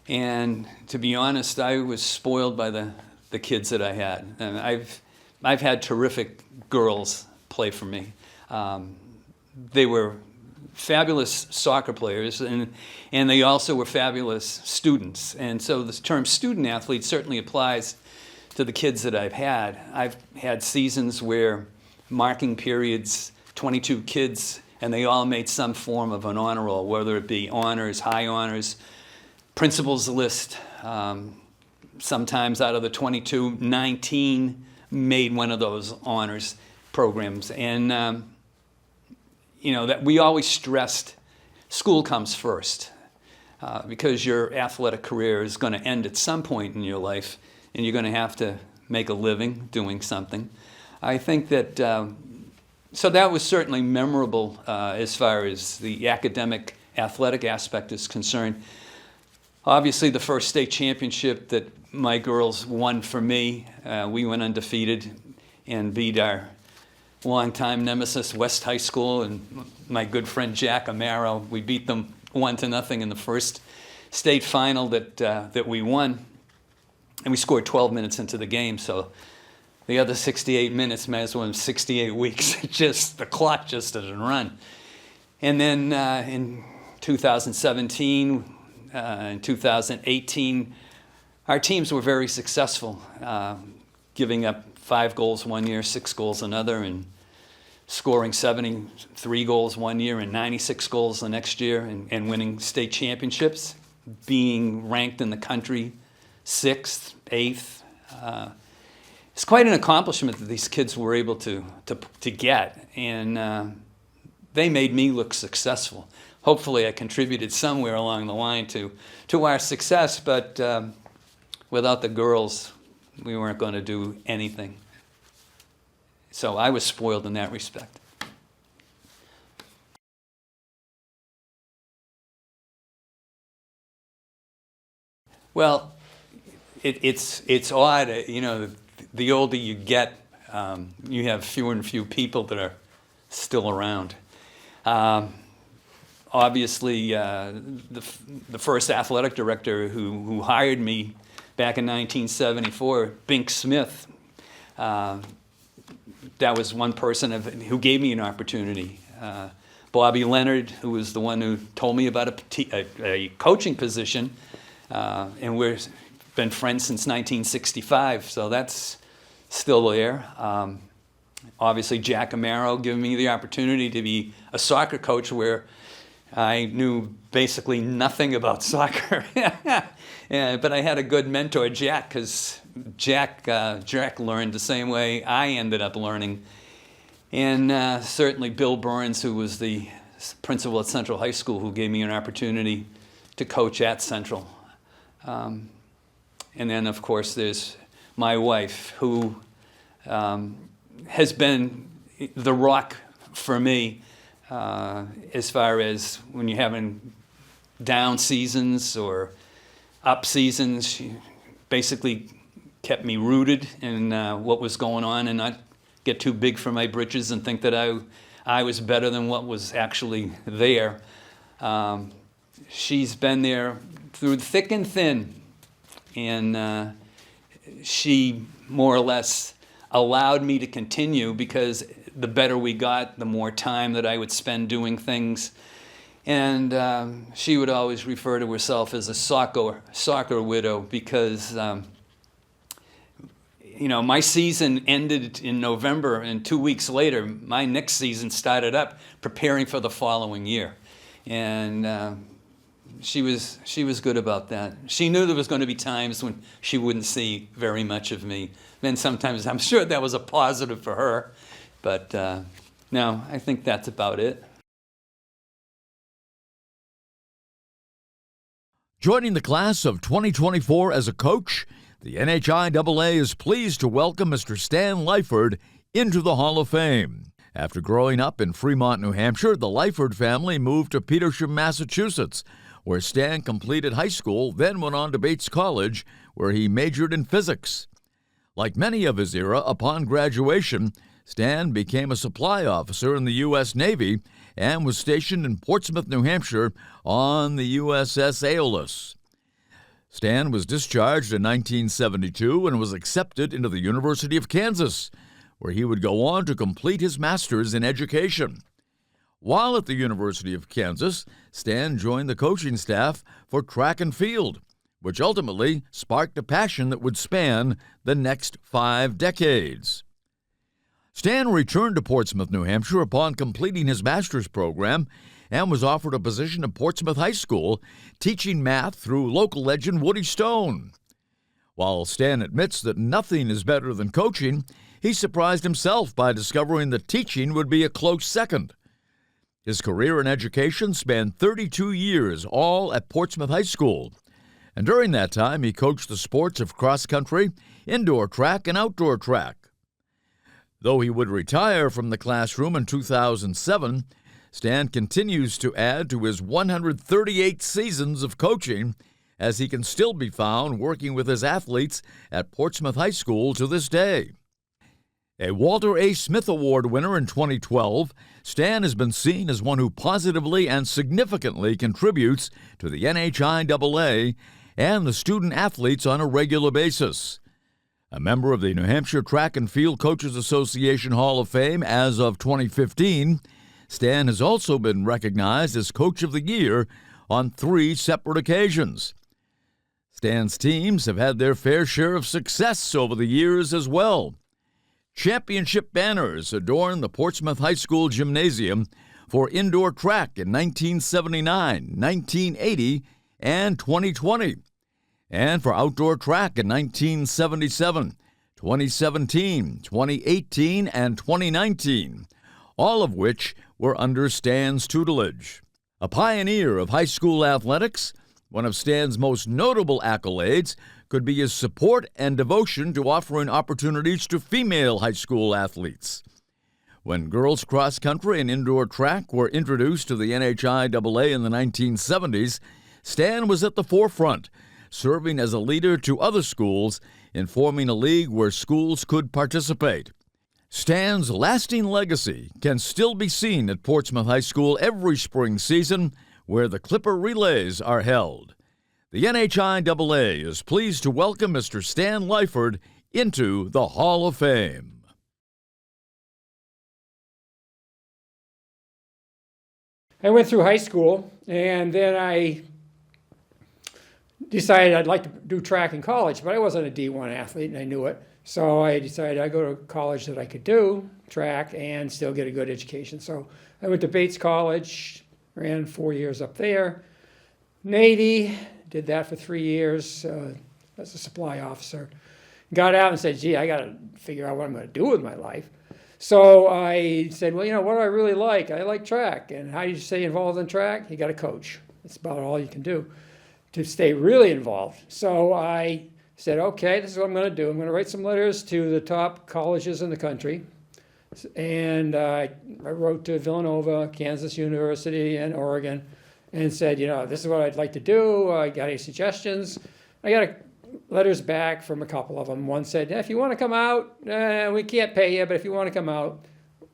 And to be honest, I was spoiled by the kids that I had. And I've had terrific girls play for me. They were fabulous soccer players, and they also were fabulous students. And so the term student athlete certainly applies to the kids that I've had. I've had seasons where marking periods, 22 kids, and they all made some form of an honor roll, whether it be honors, high honors, principals list. Sometimes out of the 22, 19 made one of those honors programs. And, that we always stressed school comes first because your athletic career is going to end at some point in your life, and you're going to have to make a living doing something. I think that, so that was certainly memorable as far as the academic, athletic aspect is concerned. Obviously, the first state championship that my girls won for me, we went undefeated and beat our longtime nemesis, West High School, and my good friend Jack Amaro. We beat them 1-0 in the first state final that we won. And we scored 12 minutes into the game, so the other 68 minutes may as well have 68 weeks. The clock just doesn't run. And then in 2017 and 2018, our teams were very successful, giving up 5 goals one year, 6 goals another, and scoring 73 goals one year and 96 goals the next year, and winning state championships, being ranked in the country 6th, 8th. It's quite an accomplishment that these kids were able to get, and they made me look successful. Hopefully I contributed somewhere along the line to our success, but without the girls, we weren't going to do anything. So I was spoiled in that respect. Well, it's odd, the older you get, you have fewer and fewer people that are still around. Obviously, the first athletic director who hired me back in 1974, Bink Smith, that was one person who gave me an opportunity. Bobby Leonard, who was the one who told me about a coaching position, and we're been friends since 1965, so that's still there. Obviously, Jack Amaro giving me the opportunity to be a soccer coach where I knew basically nothing about soccer. Yeah, but I had a good mentor, Jack, because Jack learned the same way I ended up learning. And certainly Bill Burns, who was the principal at Central High School, who gave me an opportunity to coach at Central. And then, of course, there's my wife, who has been the rock for me as far as when you're having down seasons or up seasons. She basically kept me rooted in what was going on and not get too big for my britches and think that I was better than what was actually there. She's been there through thick and thin, and she more or less allowed me to continue because the better we got, the more time that I would spend doing things. And she would always refer to herself as a soccer widow because, my season ended in November, and 2 weeks later, my next season started up preparing for the following year. And she was good about that. She knew there was going to be times when she wouldn't see very much of me. Then sometimes I'm sure that was a positive for her. But no, I think that's about it. Joining the class of 2024 as a coach, the NHIAA is pleased to welcome Mr. Stan Lyford into the Hall of Fame. After growing up in Fremont, New Hampshire, the Lyford family moved to Petersham, Massachusetts, where Stan completed high school, then went on to Bates College, where he majored in physics. Like many of his era, upon graduation, Stan became a supply officer in the U.S. Navy and was stationed in Portsmouth, New Hampshire on the USS Aeolus. Stan was discharged in 1972 and was accepted into the University of Kansas, where he would go on to complete his master's in education. While at the University of Kansas, Stan joined the coaching staff for track and field, which ultimately sparked a passion that would span the next 5 decades. Stan returned to Portsmouth, New Hampshire upon completing his master's program and was offered a position at Portsmouth High School teaching math through local legend Woody Stone. While Stan admits that nothing is better than coaching, he surprised himself by discovering that teaching would be a close second. His career in education spanned 32 years, all at Portsmouth High School. And during that time, he coached the sports of cross-country, indoor track, and outdoor track. Though he would retire from the classroom in 2007, Stan continues to add to his 138 seasons of coaching, as he can still be found working with his athletes at Portsmouth High School to this day. A Walter A. Smith Award winner in 2012, Stan has been seen as one who positively and significantly contributes to the NHIAA and the student athletes on a regular basis. A member of the New Hampshire Track and Field Coaches Association Hall of Fame as of 2015, Stan has also been recognized as Coach of the Year on 3 separate occasions. Stan's teams have had their fair share of success over the years as well. Championship banners adorn the Portsmouth High School Gymnasium for indoor track in 1979, 1980, and 2020, and for outdoor track in 1977, 2017, 2018, and 2019, all of which were under Stan's tutelage. A pioneer of high school athletics, one of Stan's most notable accolades could be his support and devotion to offering opportunities to female high school athletes. When girls cross country and indoor track were introduced to the NHIAA in the 1970s, Stan was at the forefront, serving as a leader to other schools in forming a league where schools could participate. Stan's lasting legacy can still be seen at Portsmouth High School every spring season, where the Clipper Relays are held. The NHIAA is pleased to welcome Mr. Stan Lyford into the Hall of Fame. I went through high school, and then I decided I'd like to do track in college, but I wasn't a D1 athlete and I knew it. So I decided I'd go to a college that I could do track and still get a good education. So I went to Bates College, ran 4 years up there. Navy, did that for 3 years as a supply officer. Got out and said, gee, I got to figure out what I'm going to do with my life. So I said, well, what do I really like? I like track. And how do you stay involved in track? You got to coach. That's about all you can do to stay really involved. So I said, okay, this is what I'm going to do. I'm going to write some letters to the top colleges in the country. And I wrote to Villanova, Kansas University, and Oregon, and said, this is what I'd like to do. I got any suggestions? I got letters back from a couple of them. One said, if you want to come out, we can't pay you, but if you want to come out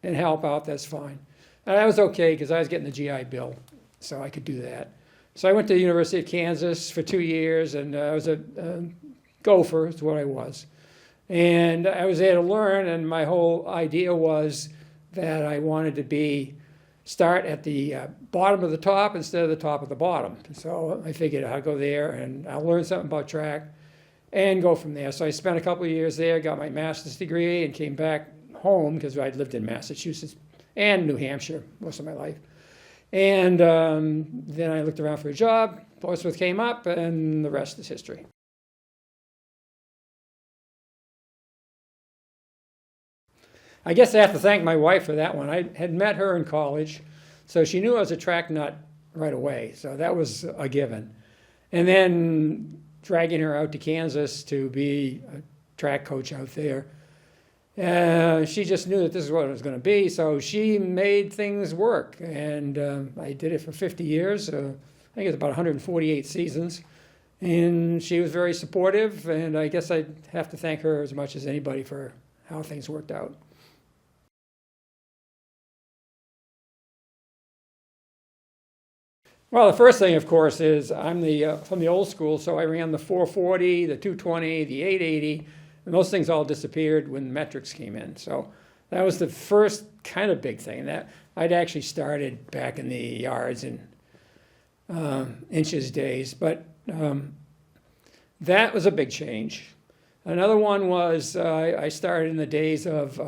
and help out, that's fine. And that was okay because I was getting the GI Bill, so I could do that. So I went to the University of Kansas for 2 years, and I was a gopher, is what I was. And I was there to learn, and my whole idea was that I wanted to start at the bottom of the top instead of the top of the bottom. So I figured I'll go there and I'll learn something about track and go from there. So I spent a couple of years there, got my master's degree, and came back home because I'd lived in Massachusetts and New Hampshire most of my life. And then I looked around for a job. Portsmouth came up, and the rest is history. I guess I have to thank my wife for that one. I had met her in college, so she knew I was a track nut right away. So that was a given. And then dragging her out to Kansas to be a track coach out there, she just knew that this is what it was going to be. So she made things work. And I did it for 50 years. I think it's about 148 seasons. And she was very supportive. And I guess I'd have to thank her as much as anybody for how things worked out. Well, the first thing, of course, is I'm from the old school, so I ran the 440, the 220, the 880, and those things all disappeared when metrics came in. So that was the first kind of big thing. That I'd actually started back in the yards and inches days, but that was a big change. Another one was I started in the days of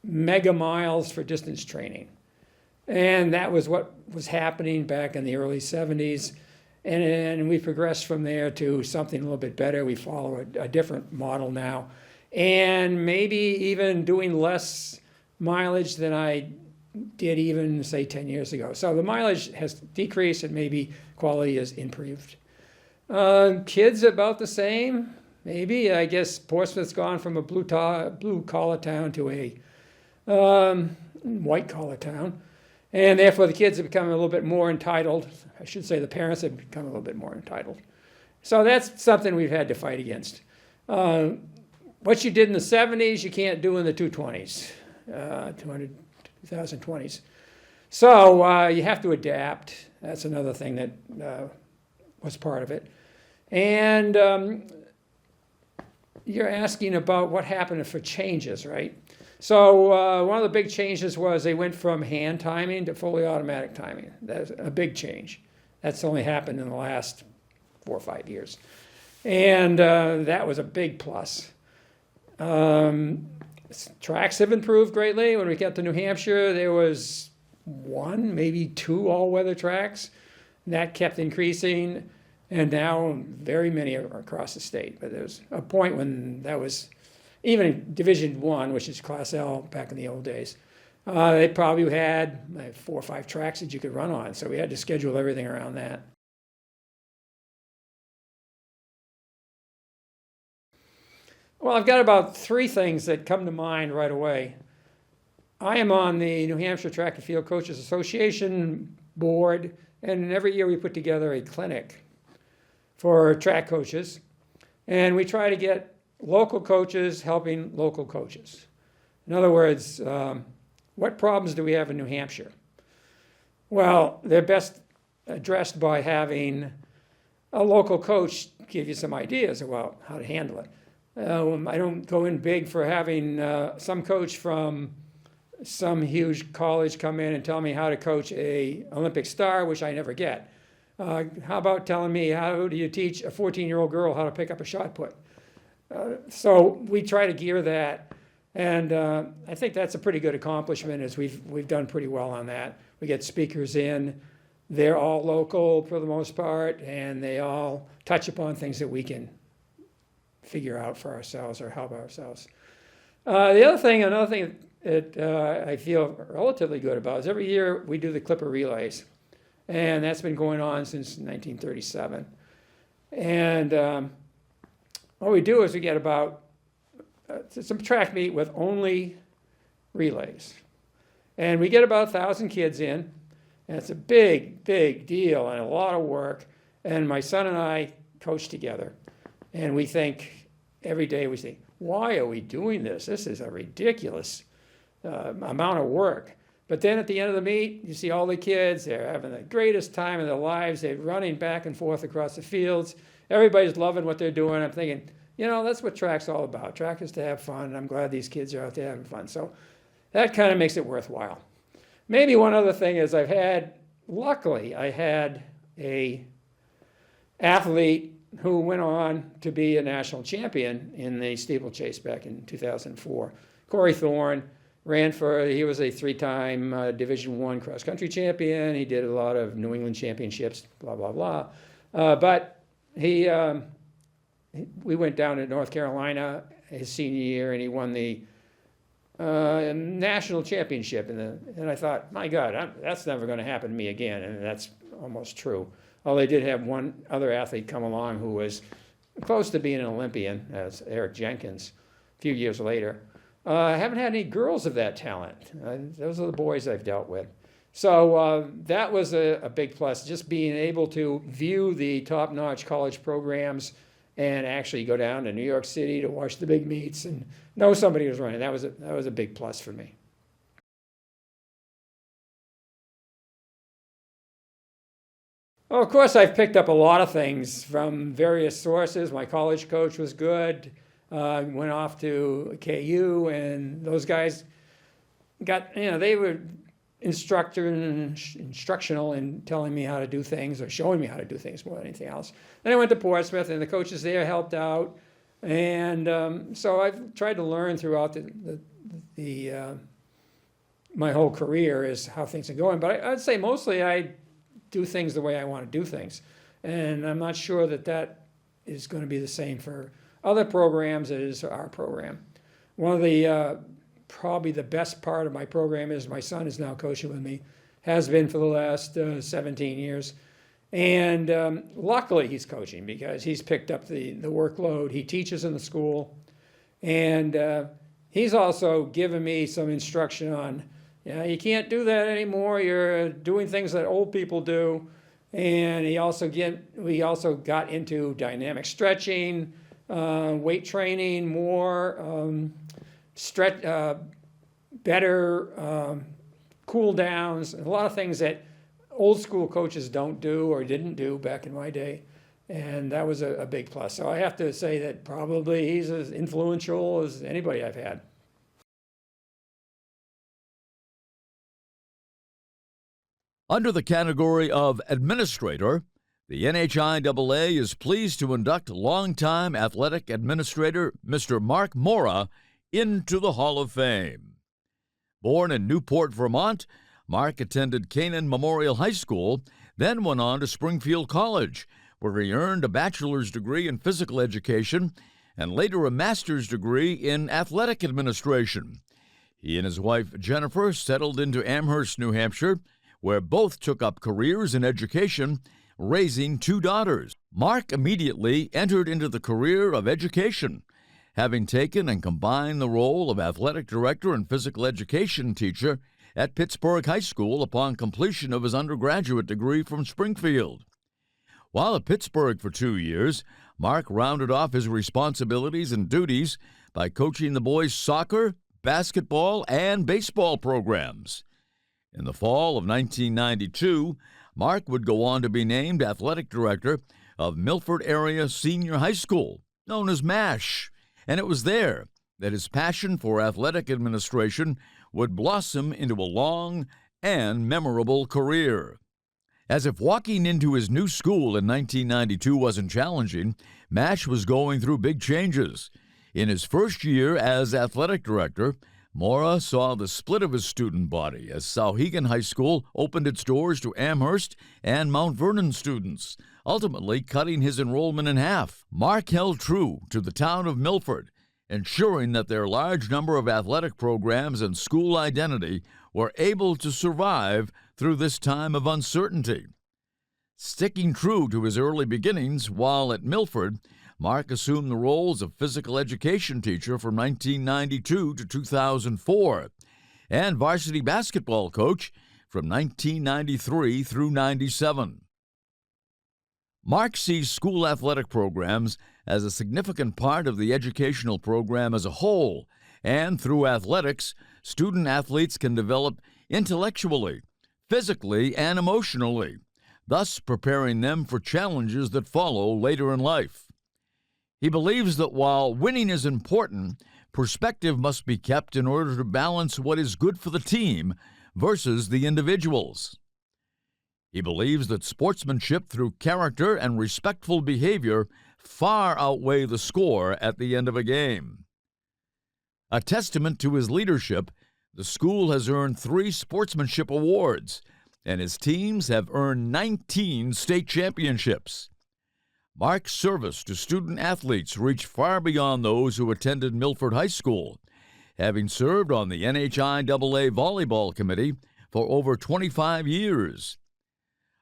mega miles for distance training. And that was what was happening back in the early 70s. And we progressed from there to something a little bit better. We follow a different model now. And maybe even doing less mileage than I did even, say, 10 years ago. So the mileage has decreased and maybe quality has improved. Kids about the same, maybe. I guess Portsmouth's gone from a blue-collar town to a white-collar town. And therefore, the kids have become a little bit more entitled. I should say the parents have become a little bit more entitled. So that's something we've had to fight against. What you did in the 70s, you can't do in the 220s, 2020s. So you have to adapt. That's another thing that was part of it. And you're asking about what happened for changes, right? So one of the big changes was they went from hand timing to fully automatic timing. That's a big change. That's only happened in the last 4 or 5 years. And that was a big plus. Tracks have improved greatly. When we got to New Hampshire, there was 1, maybe 2 all-weather tracks. And that kept increasing. And now very many are across the state. But there was a point when that was... Even in Division I, which is Class L back in the old days, they probably had 4 or 5 tracks that you could run on. So we had to schedule everything around that. Well, I've got about 3 things that come to mind right away. I am on the New Hampshire Track and Field Coaches Association board, and every year we put together a clinic for track coaches. And we try to get local coaches helping local coaches. In other words, what problems do we have in New Hampshire? Well, they're best addressed by having a local coach give you some ideas about how to handle it. I don't go in big for having some coach from some huge college come in and tell me how to coach a Olympic star, which I never get. How about telling me, how do you teach a 14-year-old girl how to pick up a shot put? So we try to gear that, and I think that's a pretty good accomplishment, as we've done pretty well on that. We get speakers in. They're all local for the most part, and they all touch upon things that we can figure out for ourselves or help ourselves. Another thing that I feel relatively good about is every year we do the Clipper relays, and that's been going on since 1937. And what we do is we get about some track meet with only relays, and we get about 1,000 kids in. And it's a big, big deal and a lot of work. And my son and I coach together. And we think, every day we think, why are we doing this? This is a ridiculous amount of work. But then at the end of the meet, you see all the kids, they're having the greatest time of their lives. They're running back and forth across the fields. Everybody's loving what they're doing. I'm thinking, that's what track's all about. Track is to have fun. And I'm glad these kids are out there having fun. So that kind of makes it worthwhile. Maybe one other thing is luckily I had a athlete who went on to be a national champion in the steeplechase back in 2004. Corey Thorne he was a 3-time Division I cross-country champion. He did a lot of New England championships, blah, blah, blah. But we went down to North Carolina his senior year, and he won the national championship, and I thought, my God, that's never going to happen to me again, and that's almost true. Although they did have one other athlete come along who was close to being an Olympian, as Eric Jenkins, a few years later. I haven't had any girls of that talent. Those are the boys I've dealt with. So that was a big plus, just being able to view the top-notch college programs and actually go down to New York City to watch the big meets and know somebody was running. That was a big plus for me. Well, of course, I've picked up a lot of things from various sources. My college coach was good. Went off to KU, and those guys they were instructional in telling me how to do things or showing me how to do things more than anything else. Then I went to Portsmouth, and the coaches there helped out. And so I've tried to learn throughout my whole career is how things are going. But I'd say mostly I do things the way I want to do things. And I'm not sure that is going to be the same for other programs as it is for our program. One of the probably the best part of my program is my son is now coaching with me, has been for the last 17 years. And luckily he's coaching because he's picked up the workload. He teaches in the school. And he's also given me some instruction on, you can't do that anymore. You're doing things that old people do. And we also got into dynamic stretching, weight training, more better cool downs, a lot of things that old school coaches don't do or didn't do back in my day. And that was a big plus. So I have to say that probably he's as influential as anybody I've had. Under the category of administrator, the NHIAA is pleased to induct longtime athletic administrator Mr. Marc Maurais into the Hall of Fame. Born in Newport, Vermont, Marc attended Canaan Memorial High School, then went on to Springfield College, where he earned a bachelor's degree in physical education and later a master's degree in athletic administration. He and his wife Jennifer settled into Amherst, New Hampshire, where both took up careers in education, raising 2 daughters. Marc immediately entered into the career of education, having taken and combined the role of athletic director and physical education teacher at Pittsburgh High School upon completion of his undergraduate degree from Springfield. While at Pittsburgh for 2 years, Marc rounded off his responsibilities and duties by coaching the boys' soccer, basketball, and baseball programs. In the fall of 1992, Marc would go on to be named athletic director of Milford Area Senior High School, known as MASH, and it was there that his passion for athletic administration would blossom into a long and memorable career. As if walking into his new school in 1992 wasn't challenging, Mash was going through big changes. In his first year as athletic director, Maurais saw the split of his student body as Sauhegan High School opened its doors to Amherst and Mount Vernon students, ultimately cutting his enrollment in half. Marc held true to the town of Milford, ensuring that their large number of athletic programs and school identity were able to survive through this time of uncertainty. Sticking true to his early beginnings while at Milford, Marc assumed the roles of physical education teacher from 1992 to 2004 and varsity basketball coach from 1993 through 97. Marc sees school athletic programs as a significant part of the educational program as a whole, and through athletics, student athletes can develop intellectually, physically, and emotionally, thus preparing them for challenges that follow later in life. He believes that while winning is important, perspective must be kept in order to balance what is good for the team versus the individuals. He believes that sportsmanship through character and respectful behavior far outweigh the score at the end of a game. A testament to his leadership, the school has earned 3 sportsmanship awards, and his teams have earned 19 state championships. Marc's service to student athletes reached far beyond those who attended Milford High School, having served on the NHIAA volleyball committee for over 25 years.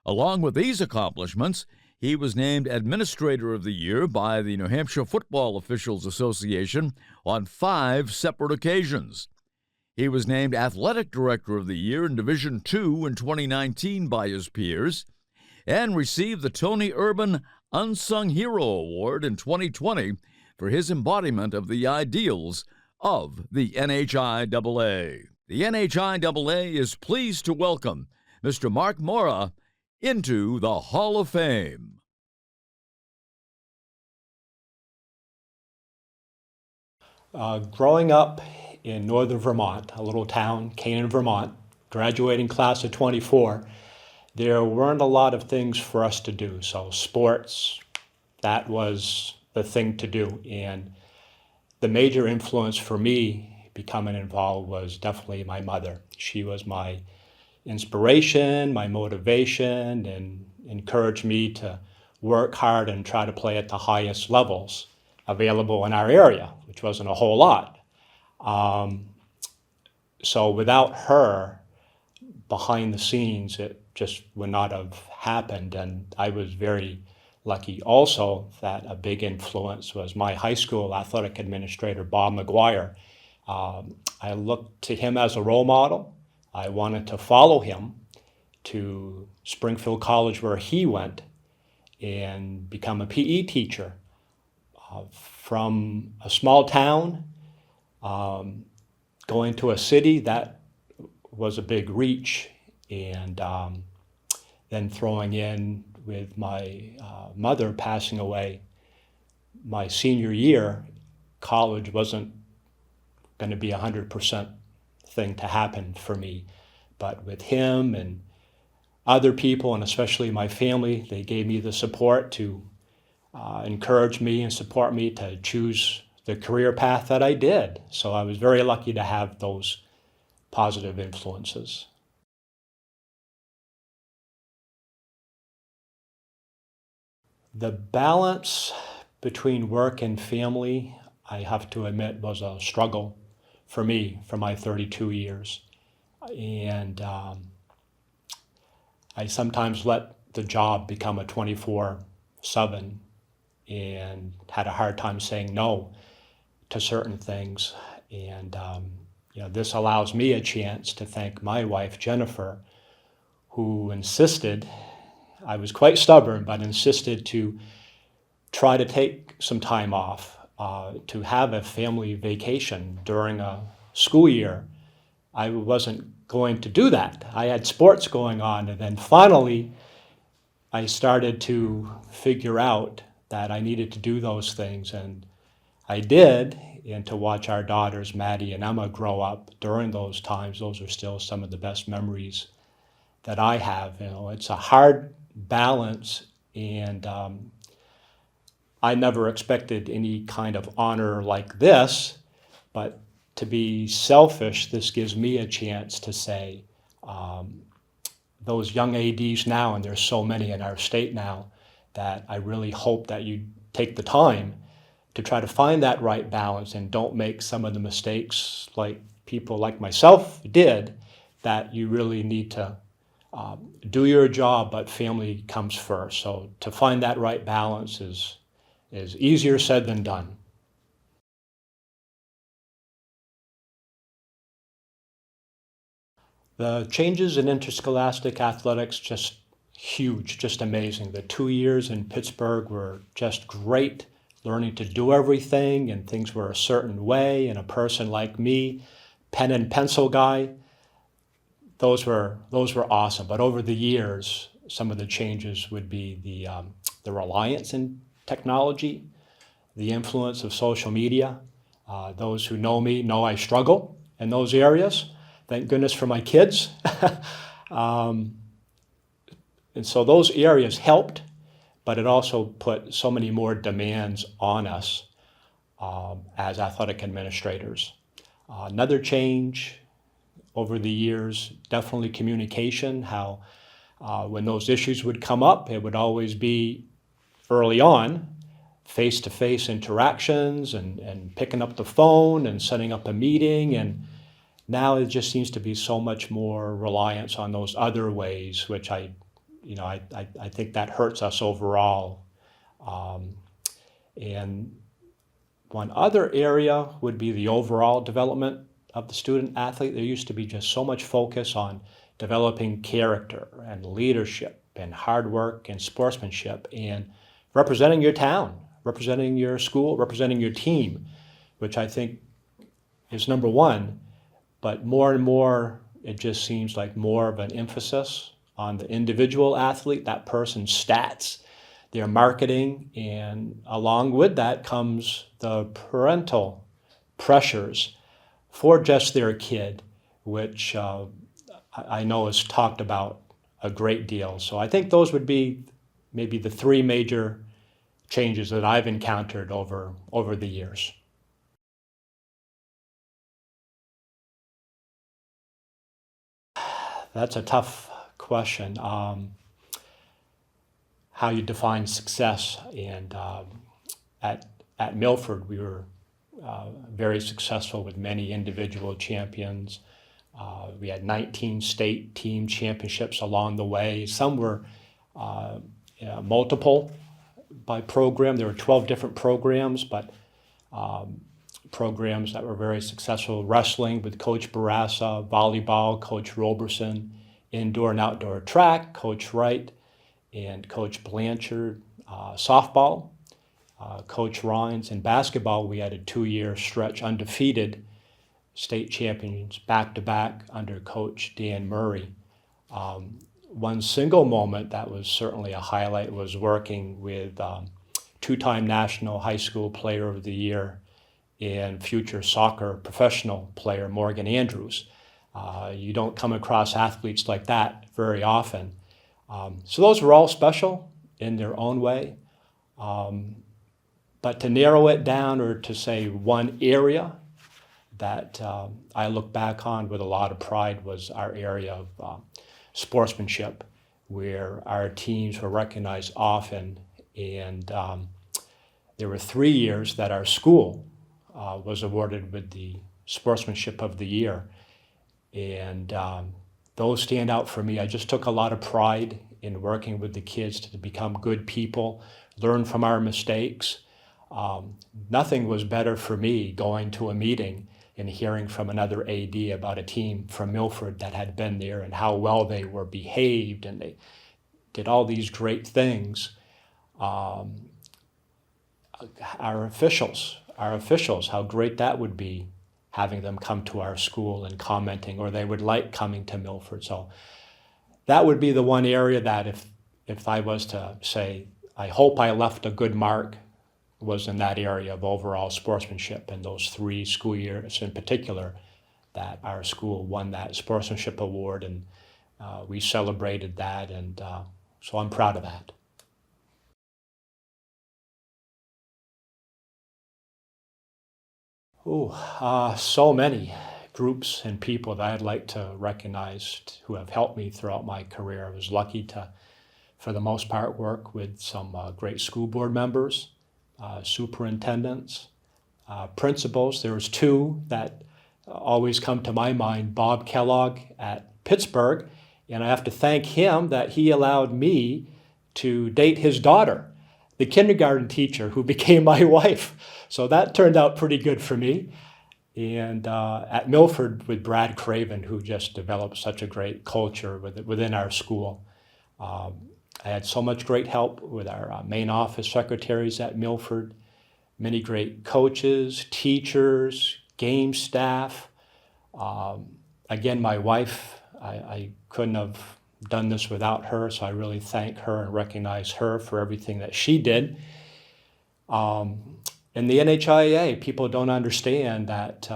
Along with these accomplishments, he was named Administrator of the Year by the New Hampshire Football Officials Association on 5 separate occasions. He was named Athletic Director of the Year in Division II in 2019 by his peers, and received the Tony Urban Unsung Hero Award in 2020 for his embodiment of the ideals of the NHIAA. The NHIAA is pleased to welcome Mr. Marc Maurais into the Hall of Fame. Growing up in northern Vermont, a little town, Canaan, Vermont, graduating class of 24, there weren't a lot of things for us to do. So sports, that was the thing to do. And the major influence for me becoming involved was definitely my mother. She was my inspiration, my motivation, and encouraged me to work hard and try to play at the highest levels available in our area, which wasn't a whole lot. So without her behind the scenes, it just would not have happened. And I was very lucky also that a big influence was my high school athletic administrator, Bob McGuire. I looked to him as a role model. I wanted to follow him to Springfield College where he went and become a PE teacher. From a small town, going to a city, that was a big reach. And then throwing in with my mother passing away my senior year, college wasn't going to be 100% thing to happen for me. But with him and other people, and especially my family, they gave me the support to encourage me and support me to choose the career path that I did. So I was very lucky to have those positive influences. The balance between work and family, I have to admit, was a struggle for me for my 32 years. And I sometimes let the job become a 24/7 and had a hard time saying no to certain things. And this allows me a chance to thank my wife, Jennifer, who insisted, I was quite stubborn, but insisted to try to take some time off, to have a family vacation during a school year. I wasn't going to do that. I had sports going on, and then finally I started to figure out that I needed to do those things, and I did. And to watch our daughters, Maddie and Emma, grow up during those times, those are still some of the best memories that I have. It's a hard balance, and I never expected any kind of honor like this, but to be selfish, this gives me a chance to say, those young ADs now, and there's so many in our state now, that I really hope that you take the time to try to find that right balance and don't make some of the mistakes like people like myself did, that you really need to do your job, but family comes first. So to find that right balance is easier said than done. The changes in interscholastic athletics, just huge, just amazing. The 2 years in Pittsburgh were just great, learning to do everything, and things were a certain way, and a person like me, pen and pencil guy, those were awesome. But over the years, some of the changes would be the reliance in technology, the influence of social media. Those who know me know I struggle in those areas. Thank goodness for my kids. And so those areas helped, but it also put so many more demands on us as athletic administrators. Another change over the years, definitely communication, how when those issues would come up, it would always be early on, face-to-face interactions and picking up the phone and setting up a meeting. And now it just seems to be so much more reliance on those other ways, which I think that hurts us overall. And one other area would be the overall development of the student athlete. There used to be just so much focus on developing character and leadership and hard work and sportsmanship and representing your town, representing your school, representing your team, which I think is number one. But more and more, it just seems like more of an emphasis on the individual athlete, that person's stats, their marketing, and along with that comes the parental pressures for just their kid, which I know is talked about a great deal. So I think those would be maybe the three major changes that I've encountered over the years. That's a tough question. How you define success, and at Milford we were very successful with many individual champions. We had 19 state team championships along the way. Some were multiple by program. There were 12 different programs, but programs that were very successful. Wrestling with Coach Barassa, volleyball, Coach Roberson, indoor and outdoor track, Coach Wright and Coach Blanchard, softball, Coach Rhines, and basketball. We had a 2-year stretch undefeated, state champions back-to-back under Coach Dan Maurais. One single moment that was certainly a highlight was working with two-time National High School Player of the Year and future soccer professional player Morgan Andrews. You don't come across athletes like that very often. So those were all special in their own way. But to narrow it down, or to say one area that I look back on with a lot of pride, was our area of sportsmanship, where our teams were recognized often. And there were 3 years that our school was awarded with the Sportsmanship of the Year. And those stand out for me. I just took a lot of pride in working with the kids to become good people, learn from our mistakes. Nothing was better for me going to a meeting and hearing from another AD about a team from Milford that had been there and how well they were behaved and they did all these great things. Our officials, how great that would be, having them come to our school and commenting, or they would like coming to Milford. So that would be the one area that if I was to say, I hope I left a good mark, was in that area of overall sportsmanship, and those 3 school years in particular that our school won that sportsmanship award. And we celebrated that, and so I'm proud of that. So many groups and people that I'd like to recognize who have helped me throughout my career. I was lucky to, for the most part, work with some great school board members, superintendents, principals. There was two that always come to my mind. Bob Kellogg at Pittsburgh, and I have to thank him that he allowed me to date his daughter, the kindergarten teacher who became my wife. So that turned out pretty good for me. And at Milford with Brad Craven, who just developed such a great culture within our school. I had so much great help with our main office secretaries at Milford, many great coaches, teachers, game staff. Again, my wife, I couldn't have done this without her, so I really thank her and recognize her for everything that she did. In the NHIAA, people don't understand that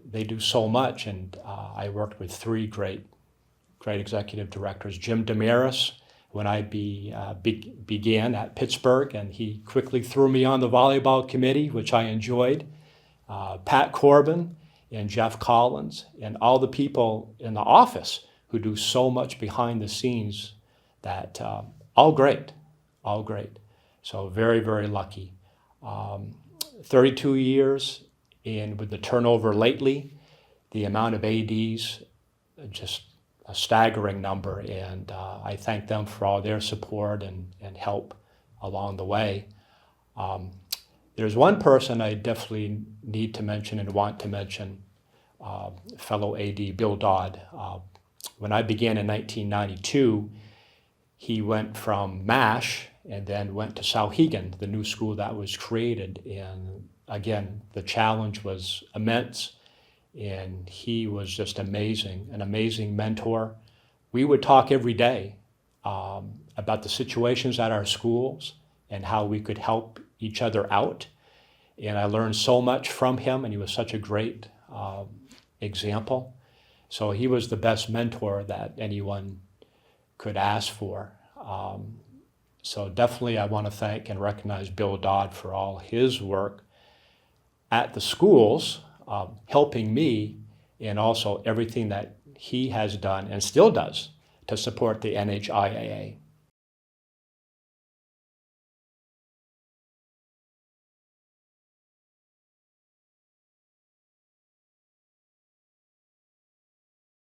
they do so much, and I worked with three great executive directors. Jim Damaris, when I began at Pittsburgh, and he quickly threw me on the volleyball committee, which I enjoyed. Pat Corbin and Jeff Collins, and all the people in the office who do so much behind the scenes that all great. So very, very lucky. 32 years, and with the turnover lately, the amount of ADs, just a staggering number, and I thank them for all their support and help along the way. There's one person I definitely need to mention and want to mention, fellow AD Bill Dodd. When I began in 1992, he went from MASH and then went to Sauhegan, the new school that was created. And again, the challenge was immense, and he was just amazing, an amazing mentor. We would talk every day about the situations at our schools and how we could help each other out. And I learned so much from him, and he was such a great example. So he was the best mentor that anyone could ask for. So definitely I want to thank and recognize Bill Dodd for all his work at the schools, helping me, and also everything that he has done and still does to support the NHIAA.